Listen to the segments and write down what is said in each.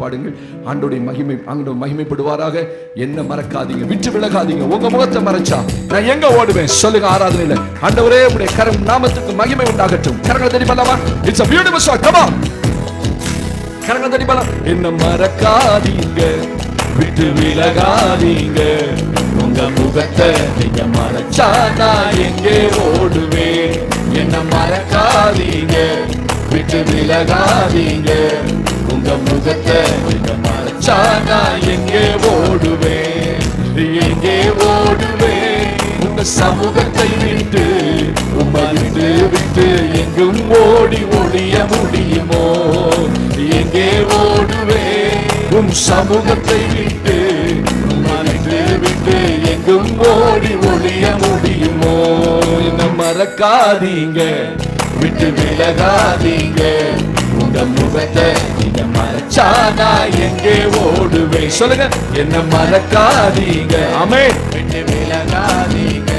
பாடுங்கள். ஆண்டோடைய மகிமைப்படுவாராக. என்ன மறக்காதீங்க, விட்டு விலகாதீங்க. உங்க முகத்தை மறைச்சா நான் எங்க ஓடுவேன் சொல்லுங்க. ஆராதனையில ஆண்டவரே உடைய கரம் நாமத்துக்கு மகிமை உண்டாகட்டும். கரங்களை தட்டி பண்ணலாமா? It's a beautiful song. Come on. கரங்களை தட்டி பண்ணலாம். என்ன மறக்காதீங்க, விட்டு விலகாதீங்க. உங்க முகத்தை நீங்க மறைச்சா நான் எங்கே ஓடுவேன். என்ன மறக்காதீங்க, விட்டு விலகாதீங்க. உங்க முகத்தை நீங்க மறைச்சா நான் எங்கே ஓடுவேன். எங்கே ஓடுவேன் உங்க சமூகத்தை விட்டு. உம்மை விட்டு விட்டு எங்கும் ஓடி ஒளிய முடியுமோ. எங்கே ஓடுவேன் உம் சமூகத்தை விட்டு. உம்மை விட்டு விட்டு எங்கும் ஓடி ஒளிய முடியுமோ. என்ன மறக்காதீங்க, விட்டு விலகாதீங்க. உங்க முகத்தை நீங்க மறைச்சா நான் எங்கே ஓடுவேன் சொல்லுங்க. என்ன மறக்காதீங்க, ஆமென். விட்டு விலகாதீங்க.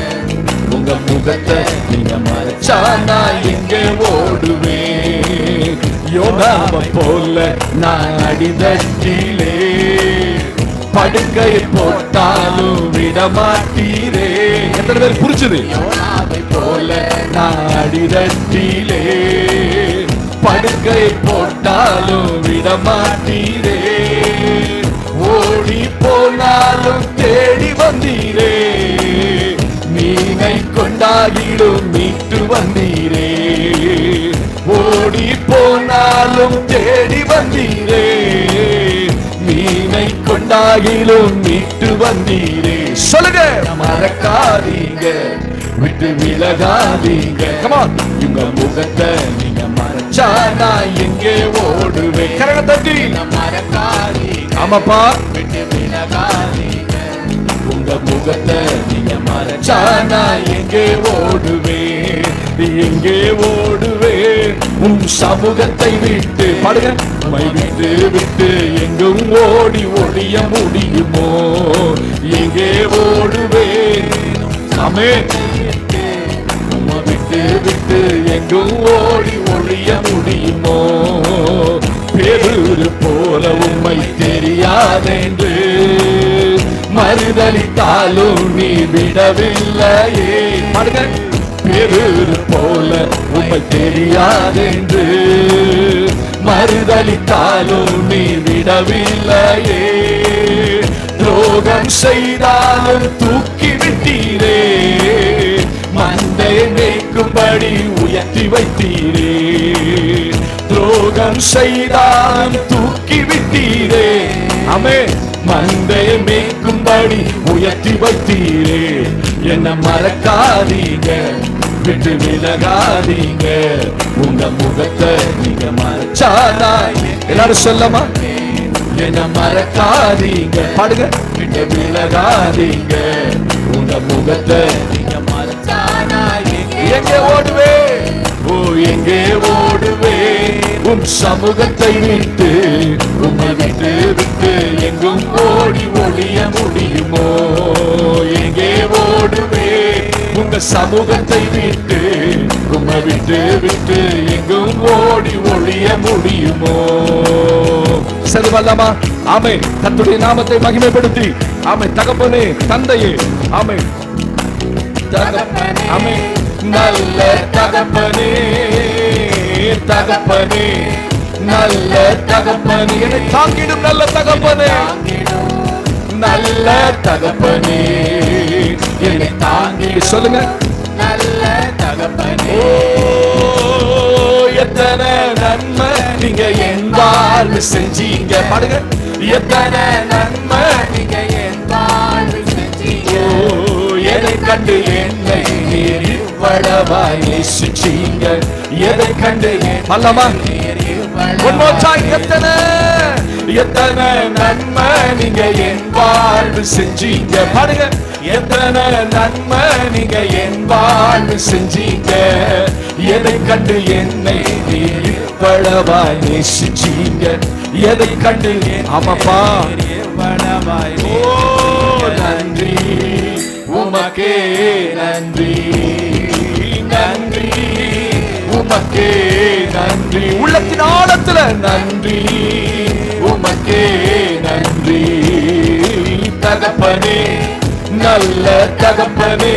உங்க முகத்தை நீங்க மறைச்சா நான் எங்கே ஓடுவேன். யோனாவை போல நான் அடிதட்டிலே படுக்கையை போட்டாலும் விடமாட்டீரே. எத்தனை பேர் புரிச்சுது? யோனாவை போல நான் அடிதட்டிலே படுக்கை போட்டாலும் விடமாட்டீரே. ஓடி போனாலும் தேடி வந்தீரே. மீனை கொண்டாகிடும் மீட்டு வந்தீரே. ஓடி போனாலும் தேடி வந்தீரே. மீனை கொண்டாகிலும் மீட்டு வந்தீரே. சொல்லுங்க. மறக்காதீங்க, விட்டு விலகாதீங்க. Come on. உங்க முகத்தை நீங்க மறைச்சா நான் எங்கே ஓடுவேன். கரங்களை தட்டி மறக்காதீங்க. ஆமாப்பா. விட்டு விலகாதீங்க. உங்க முகத்தை நீங்க மறைச்சா நான் எங்கே ஓடுவேன். எங்கே ஓடுவேன் உம் சமூகத்தை விட்டு. பாடுங்க. உம்மை விட்டு விட்டு எங்கும் ஓடி ஒளிய முடியுமோ. எங்கே ஓடுவேன், ஆமென். விட்டு விட்டு எங்கும் ஓடி ஒளிய முடியுமோ. பேரூரு போல உம்மை தெரியாதென்று மறுதலித்தாலும் நீ விடவில்லையே. பேரூரு போல உம்மை தெரியாதென்று மறுதலித்தாலும் நீ விடவில்லையே. துரோகம் செய்தாலும் தூக்கி விட்டீரே. மந்தை மேய்க்கும்படி உயர்த்தி வைத்தீரே. துரோகம் செய்தாலும் தூக்கி விட்டீரே. ஆமென். மந்தை மேய்க்கும்படி உயர்த்தி வைத்தீரே. என்ன மறக்காதீங்க, விட்டு விலகாதீங்க. உங்க முகத்தை நீங்க மறைச்சா நான். எல்லாரும் சொல்லமா? என்ன மறக்காதீங்க. பாடுங்க. விட்டு விலகாதீங்க. உங்க முகத்தை நீங்க மறைச்சா நான் எங்கே ஓடுவேன். ஓ எங்கே ஓடுவேன் உம் சமூகத்தை விட்டு. உம்மை விட்டு விட்டு எங்கும் ஓடி ஒளிய முடியுமோ. எங்கே ஓடுவேன் உங்க சமூகத்தை விட்டு. உம்மை விட்டு விட்டு எங்கும் ஓடி ஒளிய முடியுமோ. சரி வல்லமா? ஆமென். கர்த்தருடைய நாமத்தை மகிமைப்படுத்தி. ஆமென். தகப்பனே, தந்தையே, ஆமென். ஆமென். நல்ல தகப்பனே, தகப்பனே, நல்ல தகப்பனே, என்னை தாங்கிடும் நல்ல தகப்பனே. நல்ல தகப்பனே என்னை தாங்கி. சொல்லுங்க. நல்ல தகப்பனே. எத்தனை நன்மை நீங்க என் வாழ்வு செஞ்சீங்க. பாடுங்க. எத்தனை நன்மை நீங்க என் வாழ்வு செஞ்சீங்க. எதை கண்டு என்னை நீர் இவ்வளவாய் நேசிச்சீங்க. எதை கண்டு அல்லமா? One more time. எத்தனை எத்தனை நன்மை நீங்க என் வாழ்வு செஞ்சீங்க. பாடுங்க. எத்தனை நன்மை நீங்க என் வாழ்வு செஞ்சீங்க. எதை கண்டு என்னை நீர் இவ்வளவாய் நேசிச்சீங்க. எதை கண்டு? ஆமாப்பா. ஓ நன்றி உமக்கே, நன்றி நன்றி உமக்கே, நன்றி. உள்ளத்தின் ஆழத்துல நன்றி உமக்கே நன்றி. தகப்பனே, நல்ல தகப்பனே,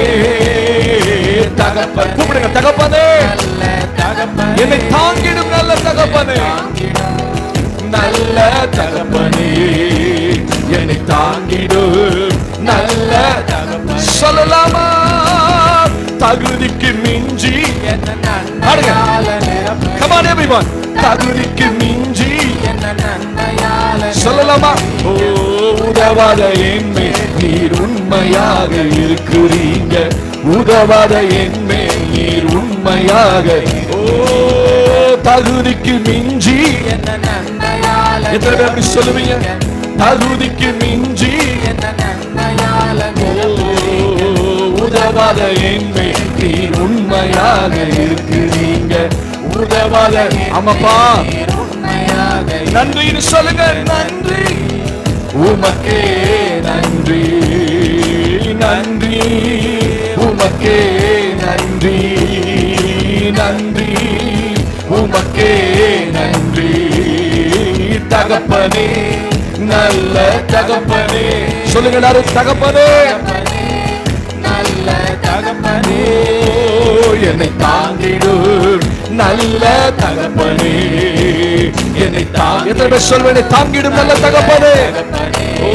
தகப்பன் கூப்பிடுங்க. தகப்பனே, என்னை தாங்கிடும் நல்ல தகப்பனே, நல்ல தகப்பனே, என்னை தாங்கிடும் நல்ல தகப்பனே. சொல்லலாமா? தகுதிக்கு மிஞ்சி Come on everyone. தகுதிக்கு மிஞ்சி சொல்லலாமா? ஓ, உதவாத என்மே நீர் உண்மையாக இருக்கிறீங்க. உதவாத என்மே நீர் உண்மையாக. ஓ, தகுதிக்கு மிஞ்சி. எத்தனை பேர் அப்படி சொல்லுவீங்க? தகுதிக்கு மிஞ்சி. உதவாத என்மை நீர் உண்மையாக இருக்கிறீங்க. உதவாத ஆமாப்பா, நன்றின்னு சொல்லுங்க. நன்றி, உமக்கே நன்றி, நன்றி, உமக்கே நன்றி, நன்றி, உமக்கே நன்றி. தகப்பனே, நல்ல தகப்பனே, சொல்லுங்க எல்லாரும். தகப்பனே, நல்ல தகப்பனே, என்னை தாங்கிடும் நல்ல தகப்பனே, என்னை தாங்க. எத்தனை பேர் சொல்வேன் தாங்கிடும் நல்ல தகப்பனே? ஓ,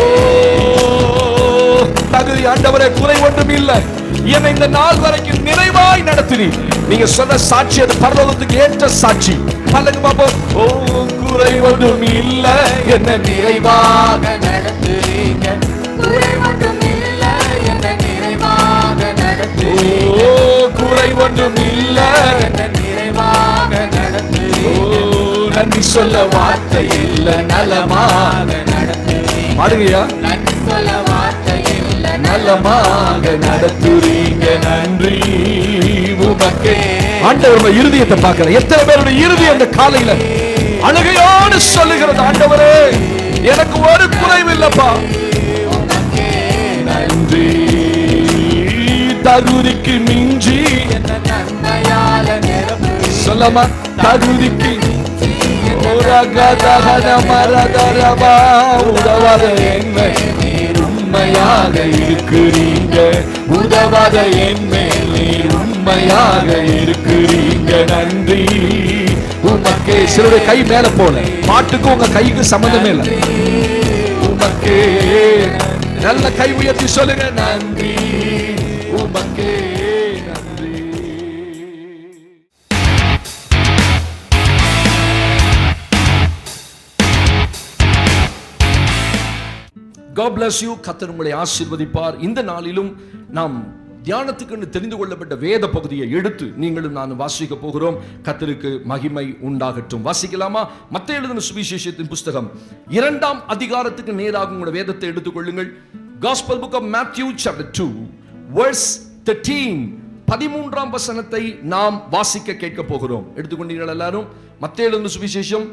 தகுதி ஆண்டவரே, குறை ஒன்றும் இல்லை. என்னை இந்த நாள் வரைக்கும் நிறைவாய் நடத்தினி. நீங்க சொன்ன சாட்சி அது பரலோகத்துக்கு ஏற்ற சாட்சி. பலங்க பாப்போம். ஓ, குறை ஒன்றும் இல்லை, என்ன நிறைவாக நடத்துறீங்க. குறை ஒன்றும் இல்லை, என்ன நிறைவாக நடத்துறீங்க. ஓ, குறை ஒன்றும் இல்லை, என்ன நிறைவாக நடத்துறீங்க. ஓ, நன்றி சொல்ல வார்த்தை இல்லை, நலமாக நடத்துறீங்க. பாடுங்கயா. நன்றி சொல்ல வார்த்தை இல்லை, நலமாக நடத்துறீங்க. நன்றி உமக்கே. ஆண்டவர் இருதயத்தை பார்க்கிறேன். எத்தனை பேருடைய இருதயம் அந்த காலையில அழுகையோடு சொல்லுகிறது, ஆண்டவரே எனக்கு ஒரு குறைவு இல்லப்பா. நன்றி. தகுதிக்கு மிஞ்சி சொல்லமா? தகுதிக்கு உதவாத என்மை நீர் உண்மையாக இருக்கிறீங்க. உதவாத என்மை நீர் உண்மையாக இருக்கிறீங்க. நன்றி உமக்கே. சிலருடைய கை மேல போல, பாட்டுக்கும் உங்க கைக்கு சம்பந்தமே இல்லை. உமக்கே. நல்ல கை உயர்த்தி சொல்லுங்க. நன்றி உமக்கே நன்றி. God bless you. கர்த்தர் உங்களை ஆசீர்வதிப்பார். இந்த நாளிலும் நாம் தியானத்துக்கு தெரிந்து கொள்ளப்பட்ட வேத பகுதியை எடுத்து நீங்களும் நான் வாசிக்க போகிறோம். கர்த்தருக்கு மகிமை உண்டாகட்டும். வாசிக்கலாமா? மத்தேயு எழுதின சுவிசேஷத்தின் புஸ்தகம் 2ஆம் அதிகாரத்துக்கு நேராக உங்களுடைய வேதத்தை எடுத்துக்கொள்ளுங்கள். Gospel book of Matthew chapter 2 verse 13. 13ஆம் வசனத்தை நாம் வாசிக்க கேட்க போகிறோம். எடுத்துக்கொண்டீர்கள் எல்லாரும்? மத்தேயு எழுதின சுவிசேஷம்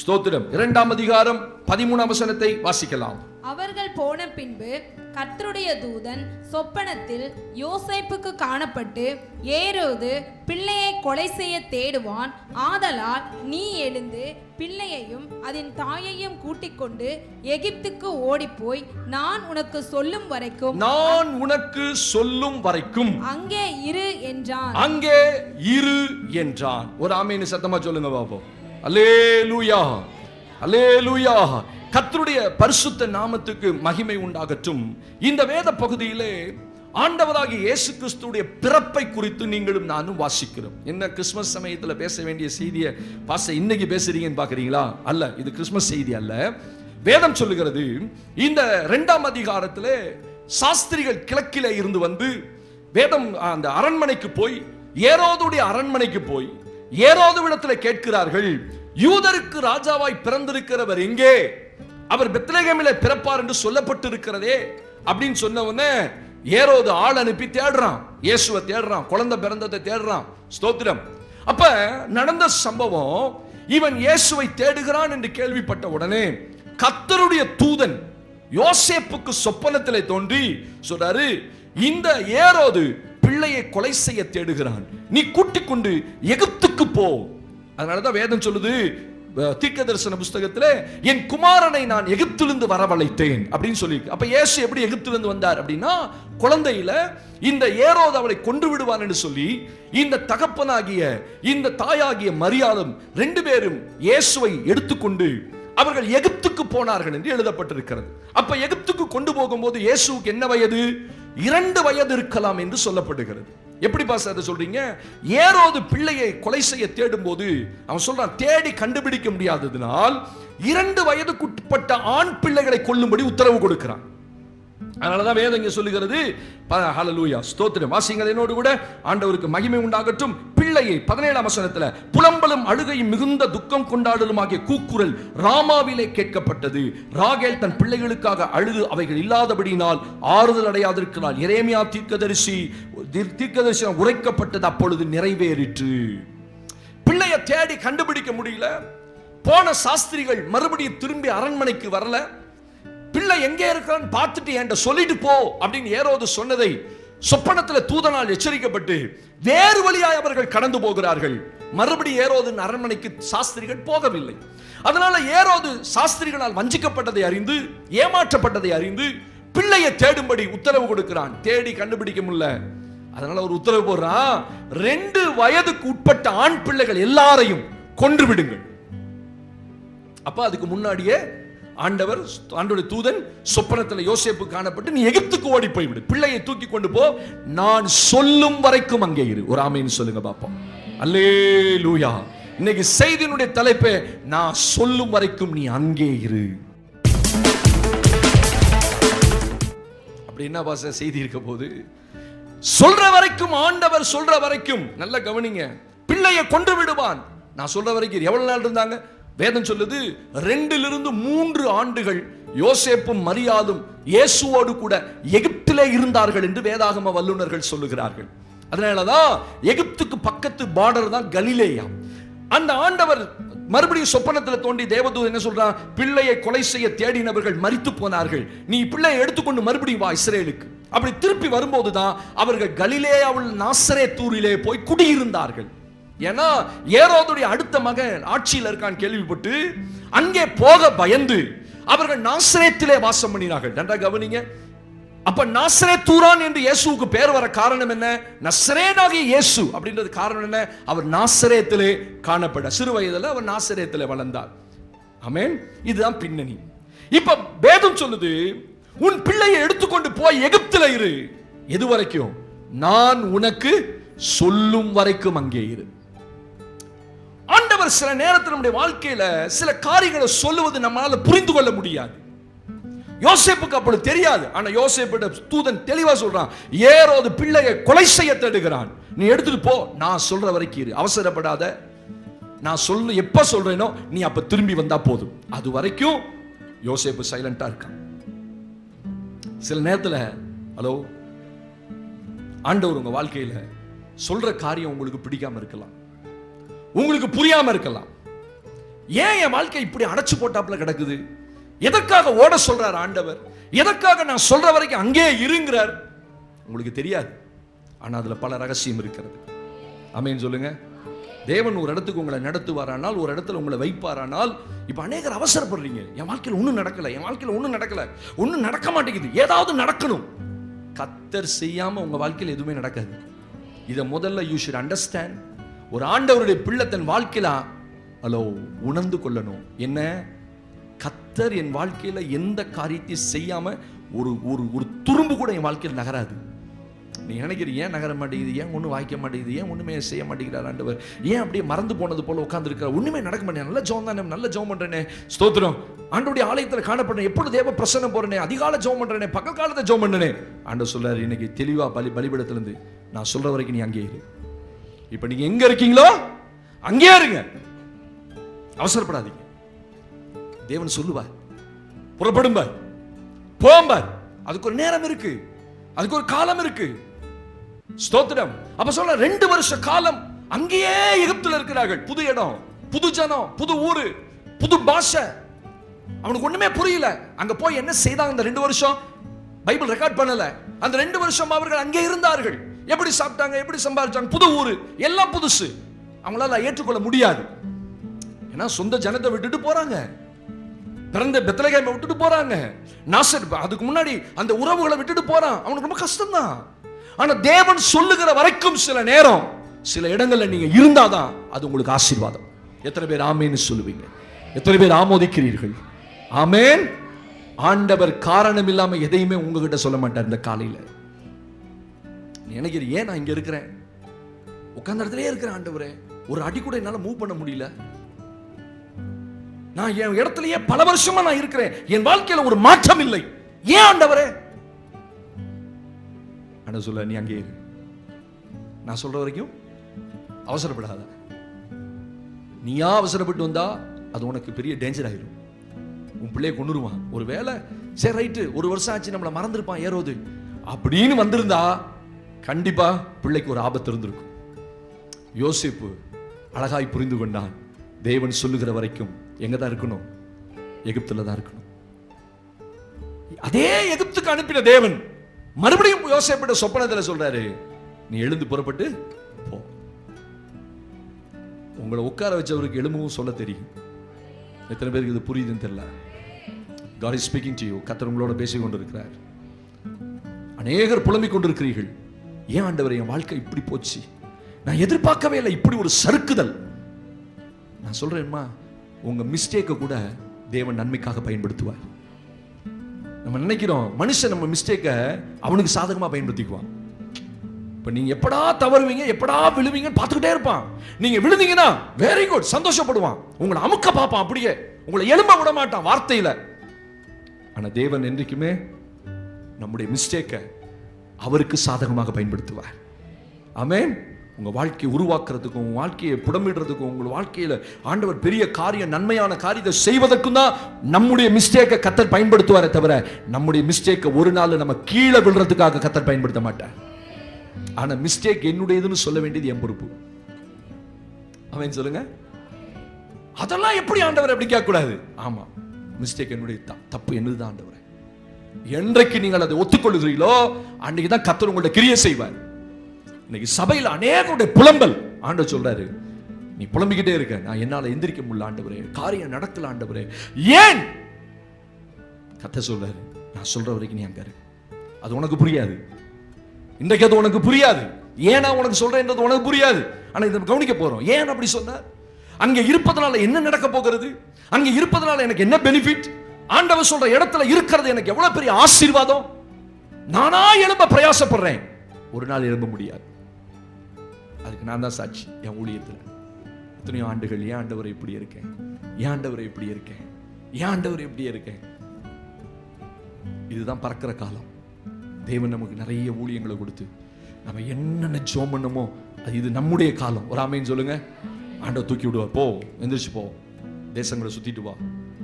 ஸ்தோத்திரம் 2ஆம் அதிகாரம் 13ஆம் வசனத்தை வாசிக்கலாம். அவர்கள் போன பின்பு கர்த்தருடைய தூதன் சொப்பனத்தில் யோசேப்புக்கு காணப்பட்டு, ஏரோது பிள்ளையை கொலை செய்ய தேடுவான். ஆதலால் நீ எழுந்து பிள்ளையையும் அதன் தாயையும் கூட்டிக் கொண்டு எகிப்துக்கு ஓடிப்போய் நான் உனக்கு சொல்லும் வரைக்கும் அங்கே இரு என்றான். அங்கே இரு என்றான். ஒரு ஆமென் சத்தமா சொல்லுங்க பாப்போம். அல்லேலூயா, அல்லேலூயா. கர்த்தருடைய பரிசுத்த நாமத்துக்கு மகிமை உண்டாகட்டும். இந்த வேத பகுதியிலே ஆண்டவராகிய இயேசு கிறிஸ்துவுடைய பிறப்பை குறித்து நீங்களும் நானும் வாசிக்கிறோம். என்ன கிறிஸ்மஸ் சமயத்தில் பேச வேண்டிய செய்தியை இன்னைக்கு பேசுறீங்கன்னு பாக்குறீங்களா? அல்ல, இது கிறிஸ்மஸ் செய்தி அல்ல. வேதம் சொல்லுகிறது, இந்த 2ஆம் அதிகாரத்திலே சாஸ்திரிகள் கிழக்கிலே இருந்து வந்து வேதம் அந்த அரண்மனைக்கு போய், ஏரோதுடைய அரண்மனைக்கு போய் ஏரோதுவிடத்தில் கேட்கிறார்கள், யூதருக்கு ராஜாவாய் பிறந்திருக்கிறவர் எங்கே? அவர் பெத்லகேமிலே பிறப்பார் என்று சொல்லப்பட்டிருக்கிறதே அப்படின்னு சொன்னவனே ஏரோது ஆள் அனுப்பி தேடுறான். இயேசுவை தேடுறான், குழந்தை பிறந்ததை தேடுறான். ஸ்தோத்திரம். அப்ப நடந்த சம்பவம், இவன் இயேசுவை தேடுகிறான் என்று கேள்விப்பட்ட உடனே கர்த்தருடைய தூதன் யோசேப்புக்கு சொப்பனத்திலே தோன்றி சொல்றாரு, இந்த ஏரோது பிள்ளையை கொலை செய்ய தேடுகிறான், நீ கூட்டிக் கொண்டு எகிப்துக்கு போ. அதனாலதான் வேதம் சொல்லுது, தீர்க்கதரிசன புஸ்தகத்திலே என் குமாரனை நான் எகிப்திலிருந்து வரவழைத்தேன் அப்படின்னு சொல்லி. அப்ப இயேசு எப்படி எகிப்திலிருந்து வந்தார் அப்படின்னா, குழந்தையில இந்த ஏரோது அவளை கொண்டு விடுவான் என்று சொல்லி இந்த தகப்பனாகிய இந்த தாயாகிய மரியாளும் ரெண்டு பேரும் இயேசுவை எடுத்துக்கொண்டு அவர்கள் எகிப்துக்கு போனார்கள் என்று எழுதப்பட்டிருக்கிறது. அப்ப எகிப்துக்கு கொண்டு போகும்போது இயேசுவுக்கு என்ன வயது? 2 வயது இருக்கலாம் என்று சொல்லப்படுகிறது. எப்படி பாஸ் அதை சொல்றீங்க? ஏரோது பிள்ளையை கொலை செய்ய தேடும் போது அவன் சொல்றான், தேடி கண்டுபிடிக்க முடியாததினால் 2 வயதுக்குட்பட்ட ஆண் பிள்ளைகளை கொல்லும்படி உத்தரவு கொடுக்கிறான். அதனாலதான் வேதம் இங்க சொல்லுகிறது, ஹல்லேலூயா, ஸ்தோத்திரம். வாசிங்கள் என்னோடு கூட. ஆண்டவருக்கு மகிமை உண்டாகட்டும். பிள்ளையை 17ஆம் வசனத்துல புலம்பலும் அழுகையும் மிகுந்த துக்கம் கொண்டாடலுமாகிய கூக்குரல் ராமாவிலே கேட்கப்பட்டது. ராகேல் தன் பிள்ளைகளுக்காக அழுது அவைகள் இல்லாதபடியினால் ஆறுதல் அடையாதிருக்கிறாள். எரேமியா தீர்க்கதரிசி உரைக்கப்பட்டது அப்பொழுது நிறைவேறிற்று. பிள்ளையை தேடி கண்டுபிடிக்க முடியல. போன சாஸ்திரிகள் மறுபடியும் திரும்பி அரண்மனைக்கு வரல. பிள்ளை எங்கே இருக்கான்னு பார்த்துட்டு என்கிட்ட சொல்லிட்டு போ அப்படின்னு ஏரோது சொன்னதை சொப்பனத்தில் தூதனால் எச்சரிக்கப்பட்டு வேறு வழியாய் அவர்கள் கடந்து போகிறார்கள். மறுபடியும் ஏரோது அரண்மனைக்கு சாஸ்திரிகள் போகவில்லை. அதனால ஏரோது சாஸ்திரிகளால் வஞ்சிக்கப்பட்டதை அறிந்து, ஏமாற்றப்பட்டதை அறிந்து பிள்ளையை தேடும்படி உத்தரவு கொடுக்கிறான். தேடி கண்டுபிடிக்க முடியல. அதனால ஒரு உத்தரவு போடுறான், 2 வயதுக்கு உட்பட்ட ஆண் பிள்ளைகள் எல்லாரையும் கொன்று விடுங்கள். அப்ப அதுக்கு முன்னாடியே ஆண்டவருடைய தூதன் சொப்பனத்தில் யோசேப்பு காணப்பட்டு, நீ எகிப்துக்கு ஓடி போய்விடு, பிள்ளையை தூக்கி கொண்டு போ, நான் சொல்லும் வரைக்கும் அங்கே இரு. ஒரு ஆமென் சொல்லுங்க பாப்போம். அல்லேலூயா. இன்னைக்கு செய்தியினுடைய தலைப்பே, நான் சொல்லும் வரைக்கும் நீ அங்கே இரு. அப்படி என்ன பாச செய்தி இருக்க போது? சொல்ற வரைக்கும், ஆண்டவர் சொல்ற வரைக்கும். நல்ல கவனிங்க, பிள்ளையை கொண்டு விடுவான். நான் சொல்ற வரைக்கும் எவ்வளவு நாள் இருந்தாங்க? வேதம் சொல்லுது 2 to 3 ஆண்டுகள் யோசேப்பும் மரியாளும் இயேசுவோடு கூட எகிப்திலே இருந்தார்கள் என்று வேதாகம வல்லுநர்கள் சொல்லுகிறார்கள். அதனாலதான் எகிப்துக்கு பக்கத்து பார்டர் தான் கலிலேயா. அந்த ஆண்டவர் மறுபடியும் சொப்பனத்தில் தோண்டி தேவதூதன் என்ன சொல்றான்? பிள்ளையை கொலை செய்ய தேடினவர்கள் மரித்து போனார்கள், நீ பிள்ளையை எடுத்துக்கொண்டு மறுபடியும் வா இஸ்ரேலுக்கு. அப்படி திருப்பி வரும்போதுதான் அவர்கள் கலிலேயாவில் நாசரேத்தூரிலே போய் குடியிருந்தார்கள். ஏன்னா ஏரோதுடைய அடுத்த மகன் ஆட்சியில் இருக்கான் கேள்விப்பட்டு அங்கே போக பயந்து அவர்கள் நாசரேத்திலே வாசம் பண்ணினார்கள். நன்றா கவனிங்க. அப்ப நாசரேத்தூரான் என்று இயேசுவுக்கு பேர் வர காரணம் என்ன? நசரேனாகிய இயேசு அப்படின்றது காரணம் என்ன? அவர் நாசரேத்திலே காணப்பட, சிறு வயதில் அவர் நாசரேத்திலே வளர்ந்தார். ஆமென். இதுதான் பின்னணி. இப்ப வேதம் சொல்லுது, உன் பிள்ளையை எடுத்துக்கொண்டு போய் எகிப்தில இரு. எது வரைக்கும்? நான் உனக்கு சொல்லும் வரைக்கும் அங்கே இரு. ஆண்டவர் சில நேரத்தில் நம்முடைய வாழ்க்கையில சில காரியங்களை சொல்லுவது நம்மளால புரிந்து கொள்ள முடியாது. யோசேப்புக்கு அப்படி தெரியாது. ஆனா யோசேப்பு தூதன் தெளிவா சொல்றான், ஏரோது பிள்ளையை கொலை செய்ய தேடுகிறான், நீ எடுத்துட்டு போ, நான் சொல்ற வரைக்கும் இரு, அவசரப்படாத, நான் சொல்ல எப்ப சொல்றேனோ நீ அப்ப திரும்பி வந்தா போதும். அது வரைக்கும் யோசேப்பு சைலண்டா இருக்கான். சில நேரத்துல ஹலோ, ஆண்டவர் உங்க வாழ்க்கையில சொல்ற காரியம் உங்களுக்கு பிடிக்காம இருக்கலாம், உங்களுக்கு புரியாம இருக்கலாம். ஏன் என் வாழ்க்கை இப்படி அடைச்சு போட்டாப்புல கிடக்குது? எதற்காக ஓட சொல்றார் ஆண்டவர்? எதற்காக நான் சொல்ற வரைக்கும் அங்கே இருங்கிறார்? உங்களுக்கு தெரியாது. ஆனா அதுல பல ரகசியம் இருக்கிறது. ஆமென் சொல்லுங்க. தேவன் ஒரு இடத்துக்கு உங்களை நடத்துவாரானால், ஒரு இடத்துல உங்களை வைப்பாரானால், இப்ப அநேகர் அவசரப்படுறீங்க, என் வாழ்க்கையில் ஒன்றும் நடக்கல, என் வாழ்க்கையில் ஒன்றும் நடக்கல, ஒன்றும் நடக்க மாட்டேங்குது, ஏதாவது நடக்கணும். கர்த்தர் செய்யாம உங்க வாழ்க்கையில் எதுவுமே நடக்காது. இதை முதல்ல யூ ஷுட் அண்டர்ஸ்டாண்ட். ஒரு ஆண்டவருடைய பிள்ளை தன் வாழ்க்கையில ஹலோ உணர்ந்து கொள்ளணும். என்ன? கர்த்தர் என் வாழ்க்கையில எந்த காரியத்தையும் செய்யாம ஒரு ஒரு துரும்பு கூட என் வாழ்க்கையில் நகராது. நீ நினைக்கிறீங்க ஏன் நகர மாட்டேங்குது, ஏன் ஒன்றும் வாய்க்க மாட்டேங்குது, ஏன் ஒன்றுமே செய்ய மாட்டேங்கிறார் ஆண்டவர், ஏன் அப்படியே மறந்து போனது போல உட்கார்ந்துருக்கிறார், ஒன்றுமே நடக்க மாட்டேன், நல்ல ஜெபம் தானே, நல்ல ஜெபம் பண்றேனே, ஸ்தோத்திரம், ஆண்டவருடைய ஆலயத்தில் காணப்படுறேன், எப்பொழுது தேவ பிரசன்னம் போறேனே, அதிகாலை ஜெபம் பண்றேனே, பகல் காலத்தை ஜெபம் பண்ணனே. ஆண்டவர் சொல்றாரு, இன்னைக்கு தெளிவா பலிபீடத்துல இருந்து நான் சொல்ற வரைக்கும் நீ அங்கே இரு. இப்ப நீங்க எங்க இருக்கீங்களோ அங்கே இருங்க, அவசரப்படாதீங்க. தேவன் சொல்லுவார், புறப்படும்பார், போம்பார். அதுக்கு ஒரு நேரம் இருக்கு, அதுக்கு ஒரு காலம் இருக்கு. ஸ்தோத்திரம். அப்ப சொல்ல 2 வருஷ காலம் அங்கேயே எகிப்துல இருக்கிறார்கள். புது இடம், புது ஜனம், புது ஊரு, புது பாஷை. அவனுக்கு ஒண்ணுமே புரியல. அங்க போய் என்ன செய்தாங்க இந்த 2 வருஷம்? பைபிள் ரெக்கார்ட் பண்ணல. அந்த 2 வருஷம் அவர்கள் அங்கே இருந்தார்கள். எப்படி சாப்பிட்டாங்க, எப்படி சம்பாதிச்சாங்க, புது ஊரு, எல்லாம் புதுசு. அவங்களால ஏற்றுக்கொள்ள முடியாது. ஏன்னா சொந்த ஜனத்தை விட்டுட்டு போறாங்க, பிறந்த பெத்லகேமை விட்டுட்டு போறாங்க, நாசர் அதுக்கு முன்னாடி அந்த உறவுகளை விட்டுட்டு போறான். அவனுக்கு ரொம்ப கஷ்டம் தான். ஆனா தேவன் சொல்லுகிற வரைக்கும் சில நேரம் சில இடங்கள்ல நீங்க இருந்தாதான் அது உங்களுக்கு ஆசீர்வாதம். எத்தனை பேர் ஆமேன்னு சொல்லுவீங்க? எத்தனை பேர் ஆமோதிக்கிறீர்கள்? ஆமேன். ஆண்டவர் காரணம் இல்லாம எதையுமே உங்ககிட்ட சொல்ல மாட்டார். இந்த காலையில நினைக்கிறேன், ஏன் நான் இங்க இருக்கிறேன், உட்கார்ந்த இடத்துலயே இருக்கிறேன் ஆண்டவரே, ஒரு அடி கூட என்னால மூவ் பண்ண முடியல, நான் என் இடத்துலயே பல வருஷமா நான் இருக்கிறேன், என் வாழ்க்கையில ஒரு மாற்றம் இல்லை, ஏன் ஆண்டவரே? ஆனா சொல்ல, நீ அங்கே இரு, நான் சொல்ற வரைக்கும் அவசரப்படாத. நீயா அவசரப்பட்டு வந்தா அது உனக்கு பெரிய டேஞ்சர் ஆயிரும். உன் பிள்ளைய கொண்டுருவான். ஒரு வேலை சரி ரைட்டு, ஒரு வருஷம் ஆச்சு நம்மளை மறந்துருப்பான் ஏரோது அப்படின்னு வந்திருந்தா கண்டிப்பா பிள்ளைக்கு ஒரு ஆபத்து இருந்திருக்கும். யோசேப்பு அழகாய் புரிந்து கொண்டான், தேவன் சொல்லுகிற வரைக்கும் எங்க தான் இருக்கணும்? எகிப்துல தான் இருக்கணும். அதே எகிப்துக்கு அனுப்பின தேவன் மறுபடியும் யோசேப்பிட்ட சொப்பனத்துல சொல்றாரு, நீ எழுந்து புறப்பட்டு போ. உங்களை உட்கார வச்சவருக்கு எழும்பவும் சொல்ல தெரியும். எத்தனை பேருக்கு இது புரியுதுன்னு தெரியல. God is speaking to you. கர்த்தர் உங்களோட பேசிக் கொண்டிருக்கிறார். அநேகர் புலம்பிக் கொண்டிருக்கிறீர்கள், ஏன் ஆண்டவரே என் வாழ்க்கை இப்படி போச்சு, நான் எதிர்பார்க்கவே இல்லை இப்படி ஒரு சறுக்குதல். நான் சொல்றேன்மா, உங்க மிஸ்டேக்கை கூட தேவன் நன்மைக்காக பயன்படுத்துவார். நம்ம நினைக்கிறோம் மனுஷன் நம்ம மிஸ்டேக்கை அவனுக்கு சாதகமா பயன்படுத்திக்குவான். இப்ப நீங்க எப்படா தவறுவீங்க, எப்படா விழுவீங்கன்னு பார்த்துக்கிட்டே இருப்பான். நீங்க விழுந்தீங்கன்னா வெரி குட், சந்தோஷப்படுவான், உங்களை அமுக்க பார்ப்பான், அப்படியே உங்களை எழும்ப விட மாட்டான் வார்த்தையில. ஆனா தேவன் என்றைக்குமே நம்முடைய மிஸ்டேக்கை அவருக்கு சாதகமாக பயன்படுத்துவார். ஆமென். உங்க வாழ்க்கையை உருவாக்குறதுக்கும், உங்க வாழ்க்கையை புடமிடுறதுக்கும், உங்க வாழ்க்கையில ஆண்டவர் பெரிய காரியம், நன்மையான காரியத்தை செய்வதற்கும் தான் நம்முடைய மிஸ்டேக்கை கர்த்தர் பயன்படுத்துவாரே தவிர நம்முடைய மிஸ்டேக்கை ஒரு நாள் நம்ம கீழே விழுறதுக்காக கர்த்தர் பயன்படுத்த மாட்டார். ஆனா மிஸ்டேக் என்னுடையதுன்னு சொல்ல வேண்டியது என் பொறுப்பு. அவன் சொல்லுங்க, அதெல்லாம் எப்படி ஆண்டவர் அப்படி கேட்க கூடாது. ஆமா, மிஸ்டேக் என்னுடைய தப்பு என்னதுதான் ஆண்டவரே. என்றைக்கு நீங்கள் அதை ஒத்துக்கொள்ளுகிறீர்களோ அன்னைக்கு தான் கர்த்தர் உங்களுடைய கிரியை செய்வார். இன்னைக்கு சபையில் அநேகருடைய புலம்பல், ஆண்டவர் சொல்றாரு, நீ புலம்பிக்கிட்டே இருக்க, நான் என்னால எந்திரிக்க முடியல ஆண்டவரே, காரியம் நடக்கல ஆண்டவரே. ஏன்? கர்த்தர் சொல்றாரு, நான் சொல்ற வரைக்கும் நீ அங்க இரு. அது உனக்கு புரியாது, இன்றைக்கு அது உனக்கு புரியாது. ஏன் நான் உனக்கு சொல்றேன்றது உனக்கு புரியாது. ஆனா இதை கவனிக்க போறோம். ஏன் அப்படி சொன்னார்? அங்க இருப்பதனால என்ன நடக்க போகிறது, அங்க இருப்பதனால எனக்கு என்ன பெனிஃபிட், ஆண்டவர் சொல்ற இடத்துல இருக்கிறது எனக்கு எவ்வளவு பெரிய ஆசீர்வாதம். நானா எழும்ப பிரயாசப்படுறேன், ஒரு நாள் எழும்ப முடியாது. அதுக்கு நான் தான் சாட்சி. என் ஊழியத்தில் எத்தனையோ ஆண்டுகள், ஏன் ஆண்டவரை இப்படி இருக்கேன், ஏன் ஆண்டவரை இப்படி இருக்கேன், ஏன் ஆண்டவரை இப்படி இருக்கேன். இதுதான் பறக்கிற காலம். தேவன் நமக்கு நிறைய ஊழியங்களை கொடுத்து நம்ம என்னென்ன ஜோம் பண்ணமோ அது இது நம்முடைய காலம். ஒரு ஆமேன்னு சொல்லுங்க. ஆண்டவர் தூக்கி விடுவா, போ எந்திரிச்சு போ, தேசங்களை சுத்திட்டு வா,